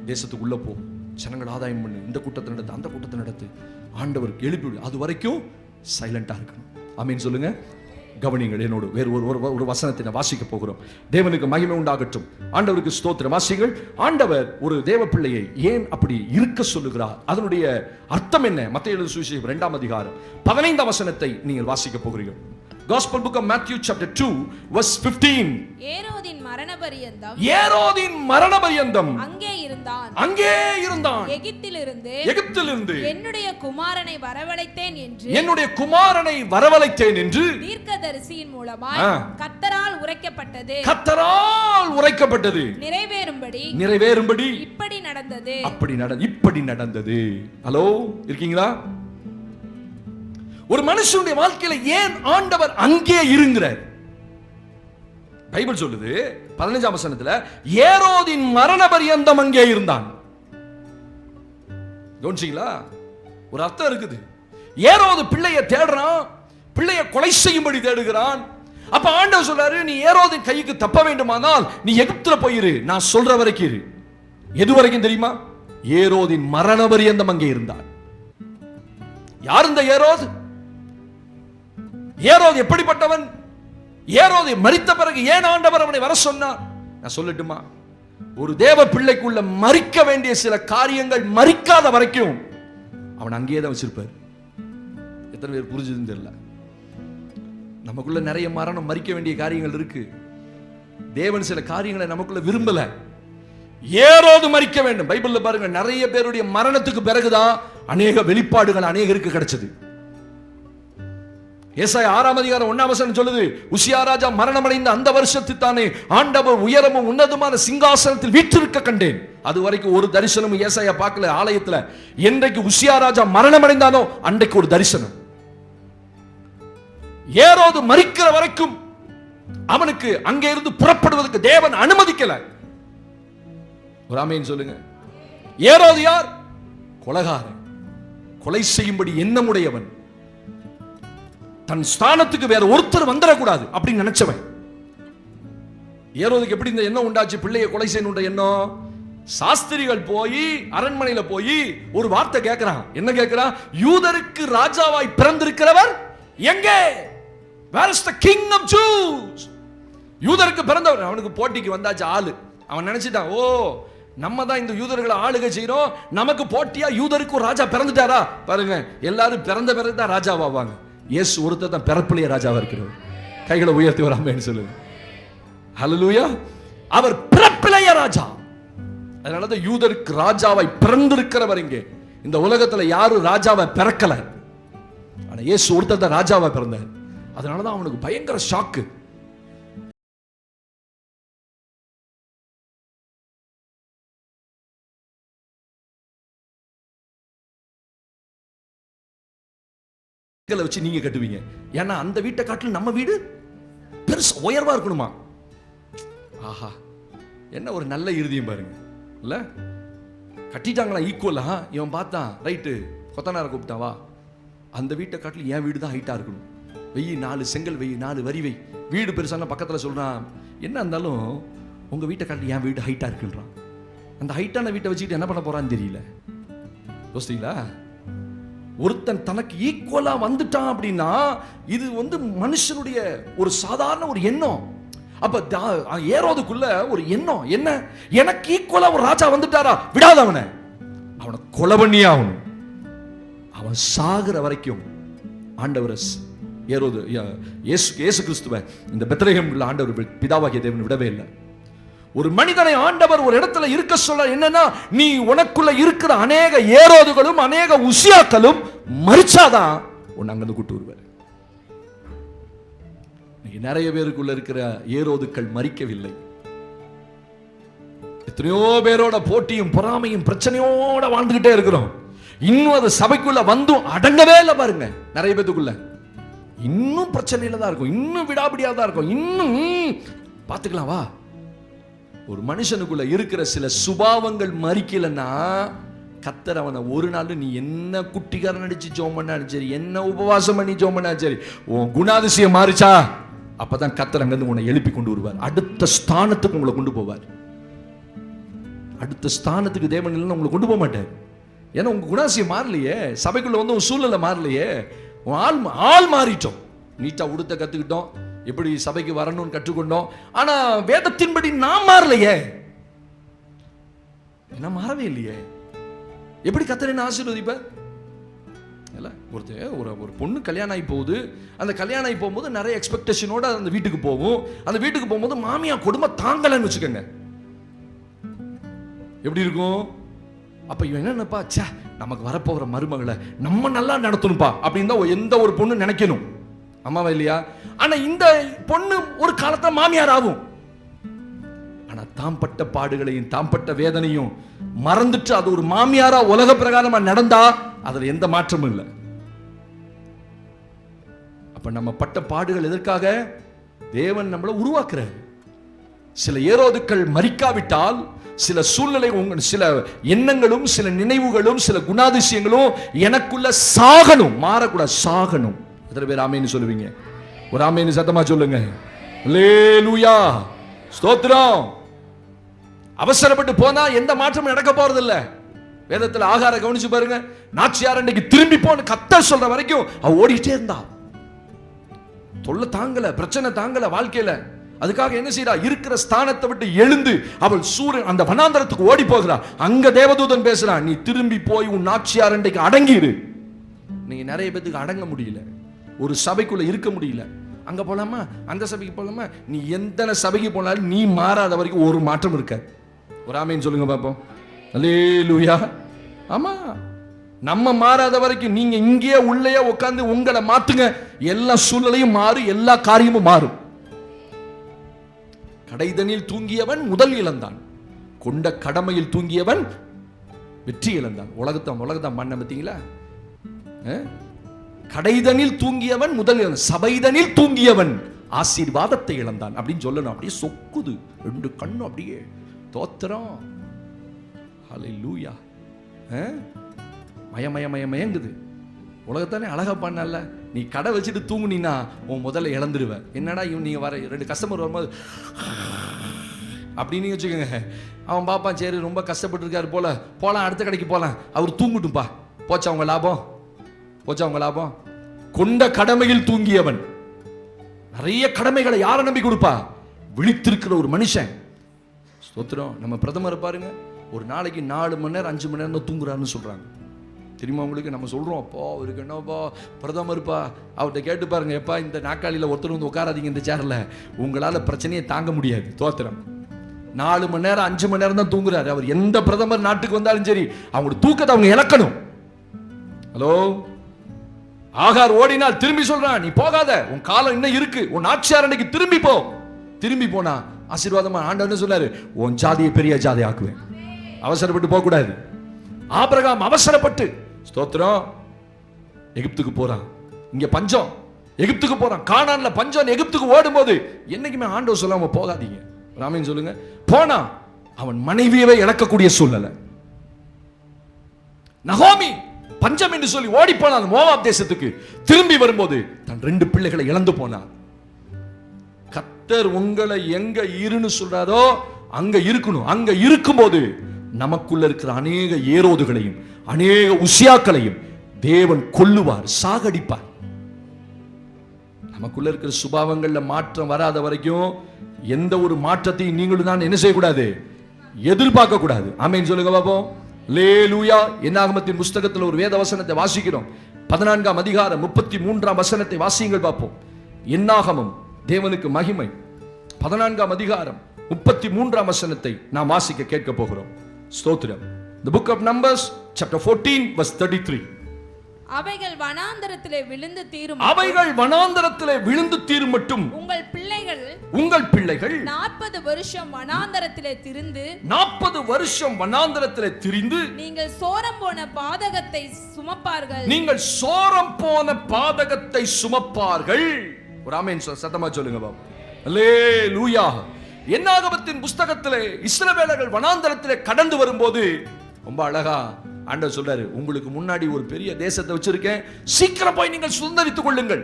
தேசத்துக்கு உள்ள போ, ஜனங்கள் ஆதாயம் பண்ணு, இந்த கூட்டத்தை நடத்து, அந்த கூட்டத்தை நடத்து, ஆண்டவருக்கு எழுப்பி விடு. அது வரைக்கும் சைலண்டா இருக்கணும். ஆமேன்னு சொல்லுங்க. கவனிங்கள், என்னோடு வேறு ஒரு வசனத்தை நான் வாசிக்க போகிறோம். தேவனுக்கு மகிமை உண்டாகட்டும். ஆண்டவருக்கு ஸ்தோத்திரம். வாசிங்கள். ஆண்டவர் ஒரு தேவ பிள்ளையை ஏன் அப்படி இருக்க சொல்லுகிறார், அதனுடைய அர்த்தம் என்ன? மத்தேயு எழுதின சுவிசேஷம் 2ஆம் அதிகாரம் 15ஆம் வசனத்தை நீங்கள் வாசிக்க போகிறீர்கள். Gospel book of Matthew chapter 2 verse 15. ஏரோதின் மரண பரியந்தம் அங்கே இருந்தான். எகிப்திலிருந்து என்னுடைய குமாரனை வரவழைத்தேன் என்று தீர்க்கதரிசியின் மூலமாய் கர்த்தரால் உரைக்கப்பட்டது நிறைவேறும்படி இப்படி நடந்தது. ஹலோ, இருக்கீங்களா? ஒரு மனுஷனுடைய வாழ்க்கையில ஏன் ஆண்டவர் அங்கே இருங்கிறார்? பைபிள் சொல்லுது 15ஆம் வசனத்துல, ஏரோதின் மரண பரியந்தம் அங்கே இருந்தான். கவனிச்சீங்களா? ஒரு அர்த்தம் இருக்குது. ஏரோது பிள்ளையை தேடுறான், பிள்ளையை கொலை செய்யும்படி தேடுகிறான். அப்ப ஆண்டவர் சொல்றாரு, நீ ஏரோதின் கைக்கு தப்ப வேண்டுமானால் நீ எகிப்துல போயிரு, நான் சொல்ற வரைக்கும் இரு. எது வரைக்கும் தெரியுமா? ஏரோதின் மரண பரியந்தம் அங்கே இருந்தான். யார் இந்த ஏரோது? ஏரோது எப்படிப்பட்டவன்? ஏரோது மரித்த பிறகு ஏன் ஆண்டவர் அவனை வர சொன்னார்? நான் சொல்லட்டுமா? ஒரு தேவ பிள்ளைக்குள்ள மரிக்க வேண்டிய சில காரியங்கள் மரிக்காத வரைக்கும் அவன் அங்கேயே தான் வச்சிருப்பார். எத்தனை பேர் புரிஞ்சுதுன்னு தெரியல. நமக்குள்ள நிறைய மரணம், மரிக்க வேண்டிய காரியங்கள் இருக்கு. தேவன் சில காரியங்களை நமக்குள்ள விரும்பல, ஏரோது மரிக்க வேண்டும். பைபிள்ல பாருங்க, நிறைய பேருடைய மரணத்துக்கு பிறகுதான் அநேக வெளிப்பாடுகள் அநேகருக்கு கிடைச்சது. ஏசாயா 6ஆம் அதிகாரம் 1ஆம் வசனம் சொல்லுது, உசியா ராஜா மரணமடைந்த அந்த வருஷத்தில் தானே ஆண்டவர் உயரமும் உன்னதமான சிங்காசனத்தில் வீற்றிருக்க கண்டேன். அது வரைக்கும் ஒரு தரிசனமும் ஏசாயா பார்க்கல ஆலயத்துல. என்றைக்கு உசியா ராஜா மரணமடைந்தானோ அன்றைக்கு ஒரு தரிசனம். ஏரோது மரிக்கிற வரைக்கும் அவனுக்கு அங்கே இருந்து புறப்படுவதற்கு தேவன் அனுமதிக்கல. ஒரு ஆமென் சொல்லுங்க. ஏரோது யார்? கொலைகாரன், கொலை செய்யும்படி எண்ணமுடையவன், தன் ஸ்தானத்துக்கு வேற ஒருத்தர் வந்துடக்கூடாது அப்படின்னு நினைச்சவன். ஏரோதுக்கு எப்படி இந்த எண்ணம் உண்டாச்சு? பிள்ளையை கொலை செய்யணுன்ற எண்ணம். சாஸ்திரிகள் போய் அரண்மனையில போய் ஒரு வார்த்தை கேட்கிறான். என்ன கேட்கிறான்? யூதருக்கு ராஜாவாய் பிறந்திருக்கிறவர் எங்கே? Where is the king of Jews? யூதருக்கு பிறந்தவர். அவனுக்கு போட்டிக்கு வந்தாச்சு ஆளு. அவன் நினைச்சிட்டான், ஓ நம்ம தான் இந்த யூதர்களை ஆளுகை செய்யறோம், நமக்கு போட்டியா யூதருக்கு ஒரு ராஜா பிறந்துட்டாரா? பாருங்க, எல்லாரும் பிறந்த பிறகு தான் ராஜாவாவாங்க. இயேசு ஒருத்தர் தான் பிறப்பிலேயே ராஜாவா இருக்கிறவர். கைகளை உயர்த்தி வராமன்னு சொல்லுங்க. ஹல்லேலூயா. அவர் பிறப்பிலேயே ராஜா. அதனாலதான் யூதருக்கு ராஜாவை பிறந்திருக்கிறவர். இங்கே இந்த உலகத்துல யாரும் ராஜாவை பிறக்கல, ஆனா இயேசு ஒருத்தர் தான் ராஜாவா பிறந்தார். அதனாலதான் அவனுக்கு பயங்கர ஷாக்கு. வச்சு நீங்க கட்டுவீங்க. ஏன்னா அந்த வீட்டை காட்டிலும் நம்ம வீடு பெருசு உயர்வா இருக்கணுமா? ஆஹா, என்ன ஒரு நல்ல இறுதியும் பாருங்க. இல்ல கட்டிட்டாங்களா ஈக்குவலா? இவன் பார்த்தான், ரைட்டு கொத்தனார கூப்பிட்டான், வா அந்த வீட்டை காட்டிலும் என் வீடு தான் ஹைட்டா இருக்கணும். வெயி 4 செங்கல் வெயி 4 வரி வை. வீடு பெருசான பக்கத்தில் சொல்றான், என்ன இருந்தாலும் உங்க வீட்டை காட்டிலும் என் வீடு ஹைட்டா இருக்குன்றான். அந்த ஹைட்டான வீட்டை வச்சுக்கிட்டு என்ன பண்ண போறான்னு தெரியல. யோசித்தீங்களா? ஒருத்தன் தனக்கு ஈக்குவலா வந்துட்டான் அப்படின்னா இது மனுஷனுடைய ஒரு சாதாரண ஒரு எண்ணம். அப்ப ஏரோதுக்குள்ள ஒரு எண்ணம் என்ன? எனக்கு ஈக்குவலா ஒரு ராஜா வந்துட்டாரா, விடாத அவனை கொலை பண்ணியே ஆகணும். அவன் சாகுற வரைக்கும் ஆண்டவர் ஏரோது இயேசு கிறிஸ்துவை இந்த பெத்லகேம் உள்ள ஆண்டவர் பிதாவாகிய தேவன் விடவே இல்லை. ஒரு மனிதனை ஆண்டவர் ஒரு இடத்துல இருக்க சொல்ல என்னன்னா, நீ உனக்குள்ள இருக்கிற அநேக ஏரோதுகளும் அநேக உசியாக்களும் மரிச்சாதான் உன்னை அங்கிருந்து கூட்டு வருவார். நிறைய பேருக்குள்ள இருக்கிற ஏரோதுக்கள் மரிக்கவில்லை. எத்தனையோ பேரோட போட்டியும் பொறாமையும் பிரச்சனையோட வாழ்ந்துகிட்டே இருக்கிறோம். இன்னும் அது சபைக்குள்ள வந்தும் அடங்கவே இல்லை. பாருங்க, நிறைய பேருக்குள்ள இன்னும் பிரச்சனையில தான் இருக்கும், இன்னும் விடாபிடியா தான் இருக்கும். இன்னும் பாத்துக்கலாம் வா. ஒரு மனுஷனுக்குள்ள இருக்கிற சில சுபாவங்கள் மறிக்கலன்னா கர்த்தர் அவனை ஒரு நாள் நீ என்ன குட்டிக்காரன் அடிச்சு ஜோம் பண்ணாலும் சரி, என்ன உபவாசம் பண்ணி ஜோம் பண்ணாலும் சரி, உன் குணாதிசயம் மாறிச்சா அப்பதான் கர்த்தர் அங்கிருந்து உன்னை எழுப்பி கொண்டு வருவார். அடுத்த ஸ்தானத்துக்கு உங்களை கொண்டு போவார். அடுத்த ஸ்தானத்துக்கு தேவன் இல்லைன்னா உங்களை கொண்டு போக மாட்டார். ஏன்னா உங்க குணாதிசயம் மாறலையே, சபைக்குள்ள உன் சூழ்நிலை மாறலையே, உன் ஆள் மாறிட்டோம். நீட்டா உடுத்த கத்துக்கிட்டோம், எப்படி சபைக்கு வரணும்னு கற்றுக்கொண்டோம். ஆனா வேதத்தின்படி நான் மாறலையே, என்ன மாறவே இல்லையே. எப்படி கர்த்தர் என்ன ஆசீர்வதிப்ப? ஒரு பொண்ணு கல்யாணம் ஆகி போகுது. அந்த கல்யாணம் ஆகி போகும்போது நிறைய எக்ஸ்பெக்டேஷனோட அந்த வீட்டுக்கு போகும். அந்த வீட்டுக்கு போகும்போது மாமியா கொடுமை தாங்கலன்னு வச்சுக்கோங்க, எப்படி இருக்கும்? அப்ப இவன் என்னப்பா, சே நமக்கு வரப்போகிற மருமகளை நம்ம நல்லா நடத்தணும்பா அப்படின்னு தான் எந்த ஒரு பொண்ணு நினைக்கணும், அம்மாவா இல்லையா? ஆனா இந்த பொண்ணு ஒரு காலத்துல மாமியார் ஆகும். ஆனா தாம்பட்ட பாடுகளையும் தாம்பட்ட வேதனையும் மறந்துட்டு அது ஒரு மாமியாரா உலக பிரகாரமா நடந்தா அதுல எந்த மாற்றமும் இல்லை. அப்ப நம்ம பட்ட பாடுகள் எதற்காக? தேவன் நம்மளை உருவாக்குறார். சில ஏரோதுக்கள் மரிக்காவிட்டால் சில சூழ்நிலை, சில எண்ணங்களும் சில நினைவுகளும் சில குணாதிசயங்களும் எனக்குள்ள சாகணும், மாறக்கூடாது, சாகணும். எத்தனை பேர் ஆமேன்னு சொல்லுவீங்க? ஒரு ஆமேன்னு சத்தமா சொல்லுங்க. அல்லேலூயா, ஸ்தோத்திரம். அவசரப்பட்டு போனா எந்த மாற்றமும் நடக்க போறது இல்ல. வேதத்துல ஆகார கவனிச்சு பாருங்க, நாச்சியார் அன்னைக்கு திரும்பி போன்னு கர்த்தர் சொல்ற வரைக்கும் அவ ஓடிட்டே இருந்தா. தொல்லை தாங்கல, பிரச்சனை தாங்கல வாழ்க்கையில. அதுக்காக என்ன செய்யறா? இருக்கிற ஸ்தானத்தை விட்டு எழுந்து அவள் சூரியன் அந்த வனாந்தரத்துக்கு ஓடி போகிறா. அங்க தேவதூதன் பேசுறான், நீ திரும்பி போய் உன் நாச்சியார் அன்றைக்கு அடங்கிரு. நீங்க நிறைய பேத்துக்கு அடங்க முடியல, ஒரு சபைக்குள்ள இருக்க முடியல. அங்க போலாமா, அந்த சபைக்கு போலாமா, நீ எந்த சபைக்கு போனாலும் நீ மாறாத வரைக்கும் ஒரு மாற்றம் இருக்க. ஒரு ஆமீன் சொல்லுங்க பாப்போம். அல்லேலூயா. ஆமா, நம்ம மாறாத வரைக்கும் நீங்க இங்கேயே உள்ளே உட்கார்ந்து உங்களை மாத்துங்க, எல்லா சூழ்நிலையும் மாறும், எல்லா காரியமும் மாறும். கடைதனில் தூங்கியவன் முதல் இழந்தான், கொண்ட கடமையில் தூங்கியவன் வெற்றி இழந்தான். உலகத்தான் பண்ண பார்த்தீங்களா? கடைதனில் தூங்கியவன் முதல் இழந்தான், சபைதனில் தூங்கியவன் ஆசீர்வாதத்தை இழந்தான் அப்படின்னு சொல்லணும். அப்படியே சொக்குது, ரெண்டு கண்ணும் அப்படியே தோத்திரம். ஹல்லேலூயா. மயங்குது. உலகத்தானே அழகா பண்ணல. நீ கடை வச்சுட்டு தூங்குனீன்னா உன் முதல்ல இழந்துருவ. என்னடா இவன் நீங்க வர 2 கஸ்டமர் வரும்போது அப்படின்னு வச்சுக்கோங்க, அவன் பாப்பான் சரி ரொம்ப கஷ்டப்பட்டு இருக்காரு போல, போலாம் அடுத்த கடைக்கு போலாம், அவர் தூங்கட்டும்பா. போச்சா அவங்க லாபம்? கொண்ட கடமையில் தூங்கியவன். நிறைய கடமைகளை யாரை நம்பி கொடுப்பா? விழித்திருக்கிற ஒரு மனுஷன். ஸ்தோத்திரம். நம்ம பிரதமர் பாருங்க, ஒரு நாளைக்கு 4 மணி நேரம் 5 மணி நேரம் தான் தூங்குறாருன்னு சொல்றாங்க. தெரியுமா உங்களுக்கு? நம்ம சொல்றோம், அப்பா அவருக்கு என்னப்பா பிரதமர்ப்பா, அவர்கிட்ட கேட்டு பாருங்க, எப்பா இந்த நாக்காளியில் ஒருத்தர் வந்து உட்காராதீங்க இந்த சேர்ல, உங்களால பிரச்சனையை தாங்க முடியாது. தோத்திரம். 4 மணி நேரம் 5 மணி நேரம் தான் தூங்குறாரு. அவர் எந்த பிரதமர் நாட்டுக்கு வந்தாலும் சரி, அவங்க தூக்கத்தை அவங்க இழக்கணும். ஹலோ, ஆகார் ஓடினால் திரும்பி சொல்றான், நீ போகாத, உன் காலம் இன்னும் இருக்கு, உன் ஆட்சியார் அன்னைக்கு திரும்பி போனா ஆசீர்வாதமா ஆண்டவர் என்ன சொன்னாரு? உன் ஜாதியை பெரிய ஜாதி ஆக்குவேன். அவசரப்பட்டு போக கூடாது. ஆபிரகாம் அவசரப்பட்டு, ஸ்தோத்திரம், எகிப்துக்கு போறான். இங்க பஞ்சம், எகிப்துக்கு போறான். கானான்ல பஞ்சம், எகிப்துக்கு ஓடும்போது என்னைக்குமே ஆண்டவர் சொல்லாம போகாதீங்க. ராமன் சொல்லுங்க. போனா அவன் மனைவியவே இழக்கக்கூடிய சூழ்நிலை. நகோமி பஞ்சம் என்று சொல்லி ஓடி போனான் மோவாப் தேசத்துக்கு. திரும்பி வரும்போது தன் 2 பிள்ளைகளை இழந்து போனான். கர்த்தர் உங்களை எங்க இருன்னு சொல்றாரோ அங்க இருக்கணும். அங்க இருக்கும்போது நமக்குள்ள இருக்கிற அநேக ஏரோதுகளையும் அநேக உசியாக்களையும் தேவன் கொல்லுவார், சாகடிப்பார். நமக்குள்ள இருக்கிற சுபாவங்கள்ல மாற்றம் வராத வரைக்கும் எந்த ஒரு மாற்றத்தையும் நீங்களும் நான் என்ன செய்யக்கூடாது? எதிர்பார்க்க கூடாது. ஆமென் சொல்லுங்க பாப்போம். அல்லேலூயா. என்னாகமத்தின் புஸ்தகத்தில் ஒரு வேத வசனத்தை வாசிக்கிறோம். 14ஆம் அதிகாரம் 33ஆம் வசனத்தை வாசியுங்கள் பார்ப்போம். என்னாகமம், தேவனுக்கு மகிமை. 14ஆம் அதிகாரம் 33ஆம் வசனத்தை நாம் வாசிக்க கேட்க போகிறோம். ஸ்தோத்திரம். The book of Numbers chapter 14 verse 33. அவைகள் வனாந்தரத்திலே விழுந்து தீரும் மட்டும் உங்கள் பிள்ளைகள் 40 வருஷம் வனாந்தரத்திலே திரிந்து நீங்கள் சோரம் போன பாதகத்தை சுமப்பார்கள். ஒரு ஆமென் சத்தமா சொல்லுங்க பாப்போம். அல்லேலூயா. என்னாகமத்தின் புஸ்தகத்திலே இஸ்ரவேலர்கள் வனாந்தரத்திலே கடந்து வரும்போது ரொம்ப அழகா ஆண்டவர் சொல்றாரு, உங்களுக்கு முன்னாடி ஒரு பெரிய தேசத்தை வச்சிருக்கேன், சீக்கிரம் போய் நீங்கள் சுதந்தரித்துக் கொள்ளுங்கள்.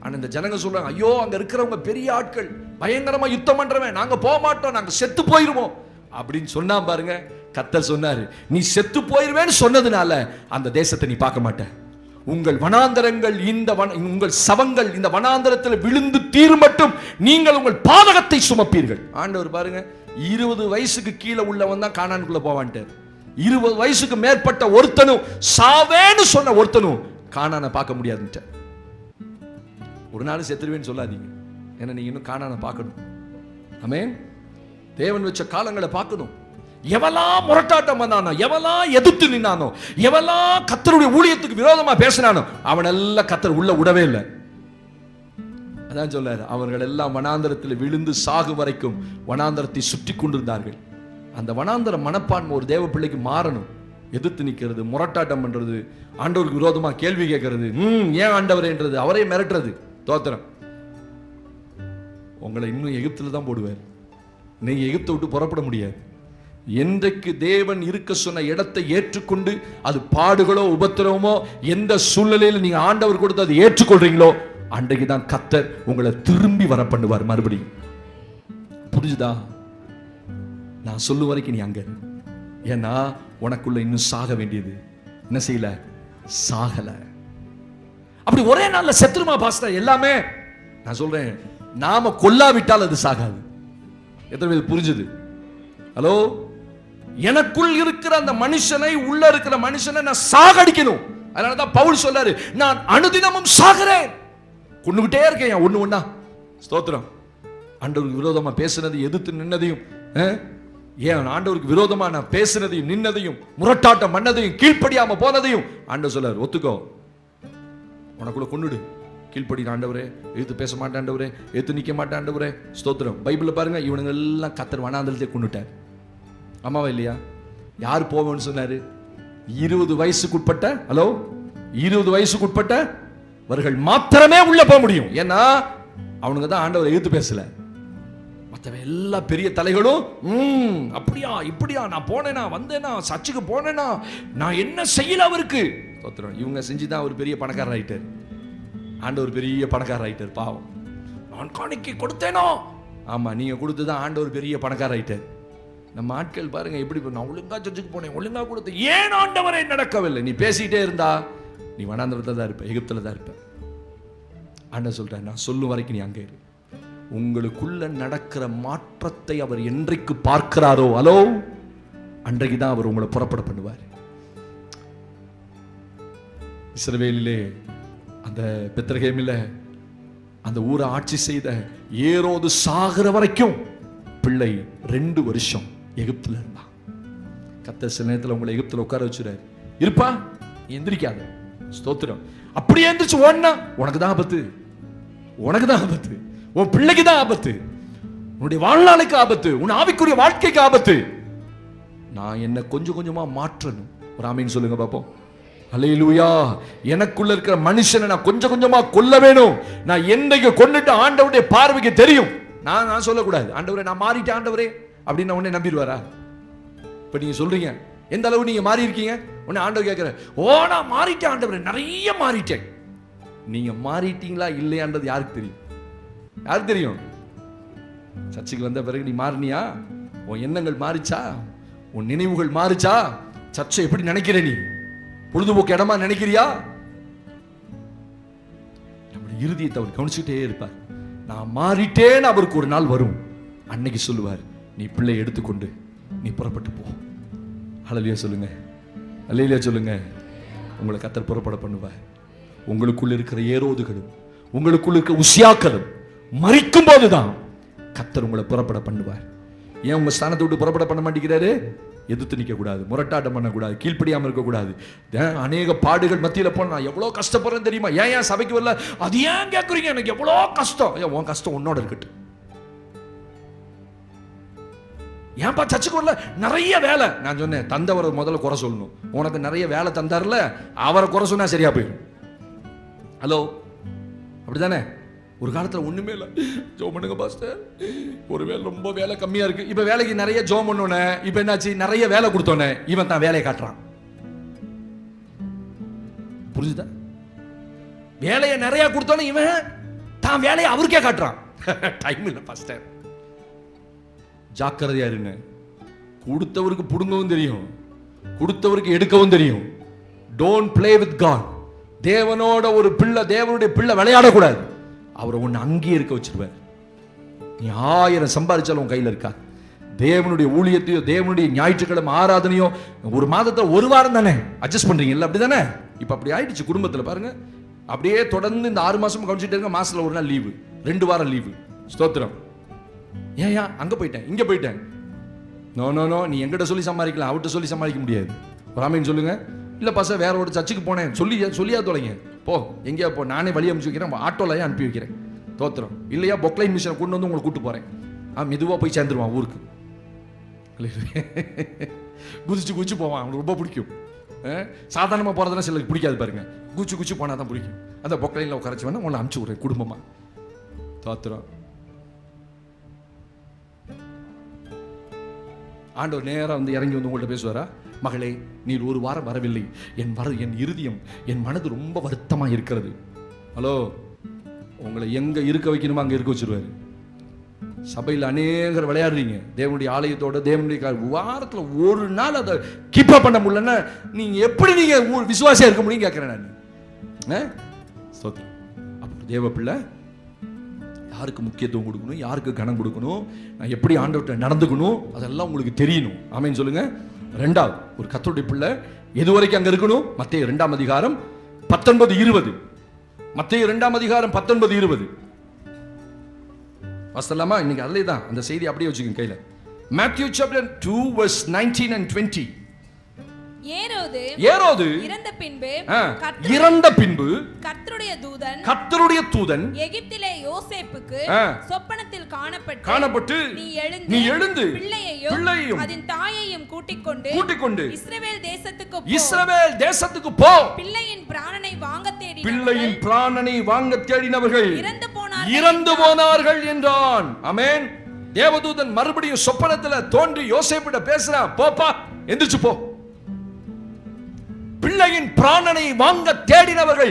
ஆனா இந்த ஜனங்க சொல்றாங்க, ஐயோ அங்க இருக்கிறவங்க பெரிய ஆட்கள், பயங்கரமா யுத்தம் பண்றவன், நாங்க போக மாட்டோம், நாங்க செத்து போயிருவோம் அப்படின்னு சொன்னா பாருங்க. கர்த்தர் சொன்னாரு, நீ செத்து போயிருவேன்னு சொன்னதுனால அந்த தேசத்தை நீ பார்க்க மாட்ட. உங்கள் வனாந்தரங்கள் உங்கள் சவங்கள் இந்த வனாந்தரத்தில் விழுந்து தீரும் மட்டும் நீங்கள் உங்கள் பாதகத்தை சுமப்பீர்கள். ஆண்டவர் பாருங்க, 20 வயசுக்கு கீழே உள்ளவன் தான் கானானுக்குள்ள போவான்ட்டார். 20 வயசுக்கு மேற்பட்ட ஒருத்தனும், சாவேன்னு சொன்ன ஒருத்தனும் கானானை பார்க்க முடியாதுன்ட்டு. ஒரு நாள் செத்துருவேன்னு சொல்லாதீங்க, ஏன்னா நீங்க இன்னும் கானானை பார்க்கணும். ஆமென். தேவன் வச்ச காலங்களை பார்க்கணும். எவெல்லாம் முரட்டாட்டம் பண்ணானோ, எவெல்லாம் எதிர்த்து நின்னானோ, எவெல்லாம் கர்த்தருடைய ஊழியத்துக்கு விரோதமா பேசினானோ அவனெல்லாம் கர்த்தர் உள்ள விடவே இல்லை. அதான் சொல்றாரு, அவர்கள் எல்லாம் வனாந்தரத்தில் விழுந்து சாகு வரைக்கும் வனாந்தரத்தை சுற்றி கொண்டிருந்தார்கள். அந்த வனாந்தர மனப்பான்மை ஒரு தேவ பிள்ளைக்கு மாறணும். எதிர்த்து நிற்கிறது, முரட்டாட்டம் பண்றது, ஆண்டவருக்கு விரோதமா கேள்வி கேட்கறது, ஏன் ஆண்டவரேன்றது, அவரே மிரட்டுறது. தோத்திரம். உங்களை இன்னும் எகிப்துல தான் போடுவார். நீங்க எகிப்தை விட்டு புறப்பட முடியாது. என்றைக்கு தேவன் இருக்க சொன்ன இடத்தை ஏற்றுக்கொண்டு அது பாடுகளோ உபத்திரவமோ எந்த சூழ்நிலையில் நீங்க ஆண்டவர் கொடுத்து அதை ஏற்றுக்கொள்றீங்களோ அன்றைக்கு தான் கர்த்தர் உங்களை திரும்பி வர பண்ணுவார் மறுபடியும். புரிஞ்சுதா? நான் சொல்லும் வரைக்கும் நீ அங்க, ஏன்னா உனக்குள்ள இன்னும் சாக வேண்டியது என்ன செய்யல, சாகல. அப்படி ஒரே நாள்ல செத்துருமா பாஸ்டர் எல்லாமே? நான் சொல்றேன், நாம கொல்லாவிட்டால் அது சாகாது. எத்தனை பேர் புரிஞ்சுது? ஹலோ, எனக்குள் இருக்கிற அந்த மனுஷனை, உள்ள இருக்கிற மனுஷனை நான் சாகடிக்கணும். அதனாலதான் பவுல் சொல்றாரு, நான் அனுதினமும் சாகிறேன், கொண்டுகிட்டே இருக்கேன் ஒண்ணு ஒண்ணா. ஸ்தோத்திரம். ஆண்டவருக்கு விரோதமா பேசுனது, எதிர்த்து நின்னதையும் ஏன் ஆண்டவருக்கு விரோதமா நான் பேசுனதையும் நின்னதையும் முரட்டாட்டம் பண்ணதையும் கீழ்ப்படியாம போனதையும் ஆண்டவர் சொல்லார், ஒத்துக்கோ, உனக்குள்ள கொண்டுடு, கீழ்ப்படி ஆண்டவரே, எதிர்த்து பேச மாட்டேன் ஆண்டவரே, எதிர்த்து நிக்க மாட்டேன் ஆண்டவரே. ஸ்தோத்திரம். பைபிள்ல பாருங்க, இவனுங்க எல்லாம் கர்த்தர் வனாந்தரத்தை கொண்டுட்டார். ஆமாவா இல்லையா? யார் போவேன்னு சொன்னாரு? 20 வயசுக்குட்பட்ட 20 வயசுக்குட்பட்டவர்கள் மாத்திரமே உள்ள போக முடியும். ஏன்னா அவனுங்க தான் ஆண்டவரை எதிர்த்து பேசல. மற்றவ எல்லா பெரிய தலைகளும் அப்படியா இப்படியா, நான் போனேனா வந்தேனா சர்ச்சுக்கு போனேனா நான் என்ன செய்யல அவருக்கு. இவங்க செஞ்சுதான் ஒரு பெரிய பணக்காரர் ஆயிட்டார். ஆண்டவர் பெரிய பணக்காரர் ஆயிட்டார். பாவம், நான் காணிக்கை கொடுத்தேனோ. ஆமா, நீங்க கொடுத்துதான் ஆண்டவர் பெரிய பணக்காரர் ஆயிட்டார். நம்ம ஆட்கள் பாருங்க எப்படி, நான் ஒழுங்கா சர்ச்சுக்கு போனேன், ஒழுங்கா கொடுத்து, ஏன் ஆண்டவரை நடக்கவில்லை? நீ பேசிட்டே இருந்தா நீ வனாந்தரத்துல தான் இருப்ப, எகிப்துல தான் இருப்ப. ஆண்டவர் சொல்றேன், நான் சொல்லும் வரைக்கும் நீ அங்கே இரு. உங்களுக்குள்ள நடக்கிற மாற்றத்தை அவர் என்றைக்கு பார்க்கிறாரோ அன்றைக்கு தான் அவர் உங்களை புறப்பட பண்ணுவார். இஸ்ரவேலிலே அந்த பெத்லகேமிலே அந்த ஊரை ஆட்சி செய்த ஏரோது சாகிற வரைக்கும் பிள்ளை 2 வருஷம் எகிப்துல இருந்தான். கர்த்தர் சில நேரத்தில் உங்களை எகிப்துல உட்கார வச்சுறாரு, இருப்பா நீ எந்திரிக்காத. ஸ்தோத்திரம். அப்படியே எந்திரிச்சு ஓடனா உனக்கு தான் ஆபத்து, உனக்கு தான் ஆபத்து, உன் பிள்ளைக்கு தான் ஆபத்து, உன்னுடைய வாழ்நாளுக்கு ஆபத்து, உன் ஆவிக்குரிய வாழ்க்கைக்கு ஆபத்து. நான் என்ன கொஞ்சம் கொஞ்சமா மாற்றணும். ஒரு ஆமீன் சொல்லுங்க பாப்போம். அல்லேலூயா. எனக்குள்ள இருக்கிற மனுஷனை நான் கொஞ்சம் கொஞ்சமா கொல்ல வேணும். நான் என்னைக்கு கொண்டுட்டு ஆண்டவருடைய பார்வைக்கு தெரியும். நான் சொல்லக்கூடாது, ஆண்டவரே நான் மாறிட்டேன் ஆண்டவரே அப்படின்னு உடனே நம்பிடுவாரா? இப்ப நீங்க சொல்றீங்க, எந்த அளவு நீங்க மாறி இருக்கீங்க? உடனே ஆண்டவர் கேட்கிற, நான் மாறிட்டேன் ஆண்டவரே, நிறைய மாறிட்டேன். நீங்க மாறிட்டீங்களா இல்லையான்றது யாருக்கு தெரியும்? யாருக்கு தெரியும்? சர்ச்சுக்கு வந்த பிறகு நீ மாறினியா? உன் எண்ணங்கள் மாறிச்சா? உன் நினைவுகள் மாறிச்சா? சர்ச்சை எப்படி நினைக்கிற? நீ பொழுதுபோக்கு இடமா நினைக்கிறியா? நம்முடைய இருதயத்தை அவர் கவனிச்சுட்டே இருப்பார். நான் மாறிட்டேன்னு அவருக்கு ஒரு நாள் வரும். அன்னைக்கு சொல்லுவார், நீ பிள்ளை எடுத்துக்கொண்டு நீ புறப்பட்டு போ. ஹல்லேலூயா சொல்லுங்க, ஹல்லேலூயா சொல்லுங்க. உங்களை கர்த்தர் புறப்பட பண்ணுவார். உங்களுக்குள்ள இருக்கிற ஏரோதுகளும் உங்களுக்குள்ள இருக்கிற உசியாக்களும் மரிக்கும் போதுதான் கர்த்தர் உங்களை புறப்பட பண்ணுவார். ஏன் உங்க ஸ்தானத்தை விட்டு புறப்பட பண்ண மாட்டேங்கிறாரு? எதிர்த்து நிற்க கூடாது, முரட்டாட்டம் பண்ணக்கூடாது, கீழ்ப்படியாமல் இருக்கக்கூடாது. அநேக பாடுகள் மத்தியில் போன நான் எவ்வளோ கஷ்டப்படுறேன்னு தெரியுமா? ஏன் சபைக்கு வரல? அது ஏன் கேட்குறீங்க? எனக்கு எவ்வளோ கஷ்டம். உன் கஷ்டம் உன்னோட இருக்கட்டும். ஏன்பா சர்ச்சுக்கு வரல? நிறைய வேலை. நான் சொன்னேன், தந்தவரை முதல்ல குறை சொல்லணும். உனக்கு நிறைய வேலை தந்தார்ல, அவரை குறை சொன்னா சரியா போயிடும். ஹலோ, அப்படிதானே? ஒரு காலத்தில் ஒண்ணுமே இல்லை, ஜோம் பண்ணுங்க பாஸ்டர், ஒரு வேலை ரொம்ப வேலை கம்மியா இருக்கு. இப்ப வேலைக்கு நிறைய ஜோம் பண்ணோன்னே இப்ப என்னாச்சு? நிறைய வேலை கொடுத்தோன்னே இவன் தான் வேலையை காட்டுறான். புரிஞ்சுதா? வேலையை நிறைய கொடுத்தோன்னே இவன் தான் வேலையை அவருக்கே காட்டுறான். டைம் இல்லை பாஸ்டர். ஜாக்கிரதையா இருங்க. கொடுத்தவருக்கு புடுங்கவும் தெரியும், கொடுத்தவருக்கு எடுக்கவும் தெரியும். Don't play with God. தேவனோட ஒரு பிள்ளை, தேவனுடைய பிள்ளை விளையாடக்கூடாது. அவரை ஒன்று அங்கேயே இருக்க வச்சிருவார். நீ 1000 சம்பாதிச்சாலும் உன் கையில் இருக்கா? தேவனுடைய ஊழியத்தையோ தேவனுடைய ஞாயிற்றுக்கிழமை ஆராதனையோ ஒரு மாதத்தில் ஒரு வாரம் தானே அட்ஜஸ்ட் பண்றீங்கல்ல, அப்படி தானே? இப்போ அப்படி ஆயிடுச்சு குடும்பத்தில். பாருங்க, அப்படியே தொடர்ந்து இந்த 6 மாசமும் கவனிச்சுட்டு இருங்க. மாசத்துல ஒரு நாள் லீவு, 2 வாரம் லீவு. ஸ்தோத்திரம். ஏன் அங்க போயிட்டேன் இங்க போயிட்டேன்? நோ, நீ எங்கிட்ட சொல்லி சம்பாதிக்கலாம், அவர்கிட்ட சொல்லி சம்பாதிக்க முடியாது. ஒரு ஆமீன் சொல்லுங்க. இல்லை பாச வேற ஒரு சர்ச்சுக்கு போனேன் சொல்லியா தொலைங்க, போ எங்கேயா போ, நானே வழி அனுப்பிச்சு வைக்கிறேன், ஆட்டோலையே அனுப்பி வைக்கிறேன். தோத்திரம். இல்லையா பொக்லைன் மிஷினை கொண்டு வந்து உங்களை கூட்டு போறேன். மெதுவாக போய் சேர்ந்துருவான் ஊருக்கு. குதிச்சு போவான், அவனுக்கு ரொம்ப பிடிக்கும். சாதாரணமாக போகிறதுனா சிலருக்கு பிடிக்காது பாருங்க. குச்சி போனால் தான் பிடிக்கும். அந்த பொக்லைனில் உட்காரச்சு வேணா உங்களை அனுப்பிச்சு விட்றேன் குடும்பமா. தோத்திரம். ஆண்டவர் நேராக வந்து இறங்கி வந்து உங்கள்கிட்ட பேசுவாரா? மகளே, நீ ஒரு வாரம் வரவில்லை, என் இருதயம், என் மனது ரொம்ப வருத்தமாக இருக்கிறது. ஹலோ, உங்களை எங்க இருக்க வைக்கணுமோ அங்கே இருக்க வச்சிருவாரு. சபையில் அநேகர் விளையாடுறீங்க, தேவனுடைய ஆலயத்தோட, தேவனுடைய வாரத்தில் ஒரு நாள் அதை கீப் அப் பண்ண முடியலன்னா நீங்க எப்படி நீங்க விசுவாசியா இருக்க முடியும் கேட்கிறேன் நான். அப்போ தேவ பிள்ளை யாருக்கு முக்கியத்துவம் கொடுக்கணும், யாருக்கு கனம் கொடுக்கணும், நான் எப்படி ஆண்டவர்கிட்ட நடந்துக்கணும், அதெல்லாம் உங்களுக்கு தெரியணும். ஆமேன்னு சொல்லுங்க. 2வது, ஒரு கர்த்தருடைய பிள்ளை எது வரைக்கும் அங்க இருக்கணும்? மத்தேயு 2ஆம் அதிகாரம் 19-20. மத்தேயு 2ஆம் அதிகாரம் 19-20 வாசிக்கலாமா? இன்னைக்கு அதிலே தான் அந்த செய்தி அப்படியே வச்சுக்கோங்க கையில. Matthew chapter 2 verse 19 and 20. ஏரோது இறந்த பின்பு கர்த்தருடைய தூதன் எகிப்திலே யோசேப்புக்கு சொப்பனத்தில் காணப்பட்டு நீ எழுந்து பிள்ளையையும் அதன் தாயையும் கூட்டிக் கொண்டு இஸ்ரவேல் தேசத்துக்கு போ. பிள்ளையின் பிராணனை வாங்க தேடினவர்கள் இறந்து போனார்கள் என்றான். ஆமென். தேவதூதன் மறுபடியும் சொப்பனத்துல தோன்றி யோசேப்பிட்ட பேசுறான், போப்பா எந்திரிச்சு போ. பிள்ளையின் பிராணனை வாங்க தேடினவர்கள்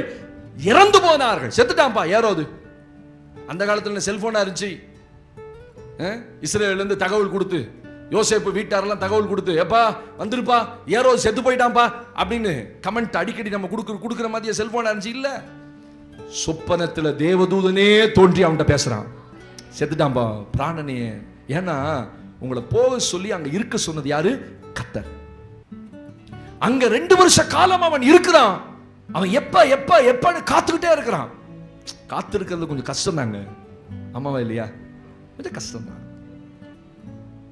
இறந்து போனார்கள். செத்துட்டான்பா ஏரோது. அந்த காலத்துல செல்போனா இருந்துச்சு. இஸ்ரேல்ல இருந்து தகவல் கொடுத்து, யோசேப்பு வீட்டாரெல்லாம் தகவல் கொடுத்து, எப்பா வந்துருப்பா ஏரோது செத்து போயிட்டான்பா அப்படின்னு கமெண்ட் அடிக்கடி நம்ம கொடுக்குற மாதிரி செல்போனா இருந்துச்சு இல்ல. சொப்பனத்துல தேவதூதனே தோன்றி அவன்கிட்ட பேசுறான், செத்துட்டான்பா பிராணனே. ஏன்னா உங்களை போக சொல்லி அங்க இருக்க சொன்னது யாரு? கர்த்தர். அங்க 2 வருஷ காலம் அவன் இருக்கிறான். அவன் எப்பன்னு காத்துக்கிட்டே இருக்கிறான். காத்திருக்கிறது கொஞ்சம் கஷ்டம் தாங்க, ஆமாவா இல்லையா? கொஞ்சம் கஷ்டம் தான்.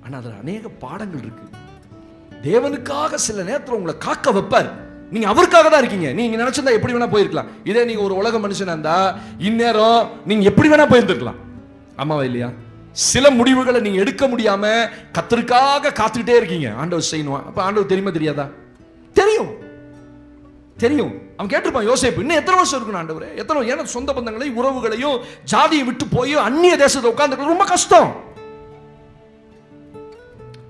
ஆனா அதுல அநேக பாடங்கள் இருக்கு. தேவனுக்காக சில நேரத்தில் உங்களை காக்க வைப்பார். நீங்க அவருக்காக தான் இருக்கீங்க. நீங்க நினைச்சிருந்தா எப்படி வேணா போயிருக்கலாம். இதே நீங்க ஒரு உலக மனுஷனா இருந்தா இந்நேரம் நீங்க எப்படி வேணா போயிருந்திருக்கலாம், ஆமாவா இல்லையா? சில முடிவுகளை நீங்க எடுக்க முடியாம கர்த்தருக்காக காத்துக்கிட்டே இருக்கீங்க. ஆண்டவர் செய்யணும். அப்ப ஆண்டவர் தெரியுமா தெரியாதா? தெரியும். அவன் கேட்டிருப்பான், யோசேப்பு இன்னும் எத்தனை வருஷம் இருக்கணும் ஆண்டவரே? ஏன்னா சொந்த பந்தங்களையும் உறவுகளையும் ஜாதியை விட்டு போய் அந்நிய தேசத்தை உட்கார்ந்து ரொம்ப கஷ்டம்.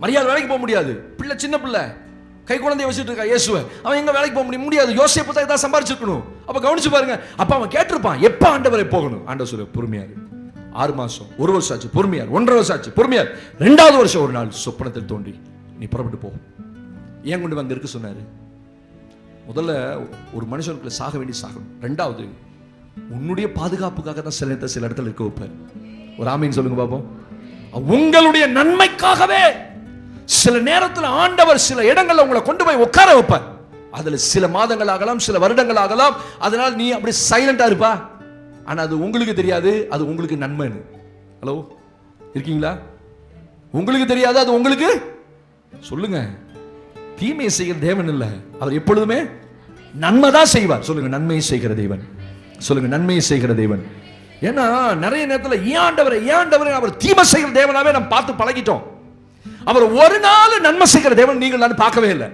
மரியாதை வேலைக்கு போக முடியாது. பிள்ளை சின்ன பிள்ளை கை குழந்தைய வச்சுட்டு இருக்கா இயேசுவை. அவன் எங்க வேலைக்கு போக முடியாது. யோசேப்பு தான் ஏதாவது சம்பாரிச்சிருக்கணும். அப்ப கவனிச்சு பாருங்க. அப்ப அவன் கேட்டிருப்பான், எப்ப ஆண்டவரை போகணும்? ஆண்டவர் சொல்ல, பொறுமையாரு. 6 மாசம், 1 வருஷம் ஆச்சு பொறுமையார், 1.5 வருஷம் ஆச்சு பொறுமையார். 2வது வருஷம் ஒரு நாள் சொப்பனத்தில் தோன்றி, நீ புறப்பட்டு போ. ஏன் கொண்டு வந்து இருக்க சொன்னாரு? முதல்ல ஒரு மனுஷனுக்குள்ள சாக வேண்டி சாகணும். 2வது உன்னுடைய பாதுகாப்புக்காக தான் சில இடத்துல இருக்க வைப்பார். ஒரு ஆமீன் சொல்லுங்க பாப்போம். உங்களுடைய நன்மைக்காகவே சில நேரத்தில் ஆண்டவர் சில இடங்கள்ல உங்களை கொண்டு போய் உட்கார வைப்பார். அதுல சில மாதங்கள் ஆகலாம், சில வருடங்கள் ஆகலாம். அதனால நீ அப்படி சைலண்டா இருப்பா. ஆனா அது உங்களுக்கு தெரியாது, அது உங்களுக்கு நன்மைன்னு. ஹலோ, இருக்கீங்களா? உங்களுக்கு தெரியாது, அது உங்களுக்கு. சொல்லுங்க, தீமையை செய்கிற தேவன் இல்ல, அவர் எப்பொழுதுமே நன்மை தான் செய்வார். சொல்லுங்க, நன்மையை செய்கிற தேவன். சொல்லுங்க, நன்மையை செய்கிற தேவன். ஏன்னா நிறைய நேரத்தில் ஏன் ஆண்டவரை அவர் தீமை செய்கிற தேவனாவே நம்ம பார்த்து பழகிட்டோம். அவர் ஒரு நாள் நன்மை செய்கிற தேவன் நீங்கள் நான் பார்க்கவே இல்லை.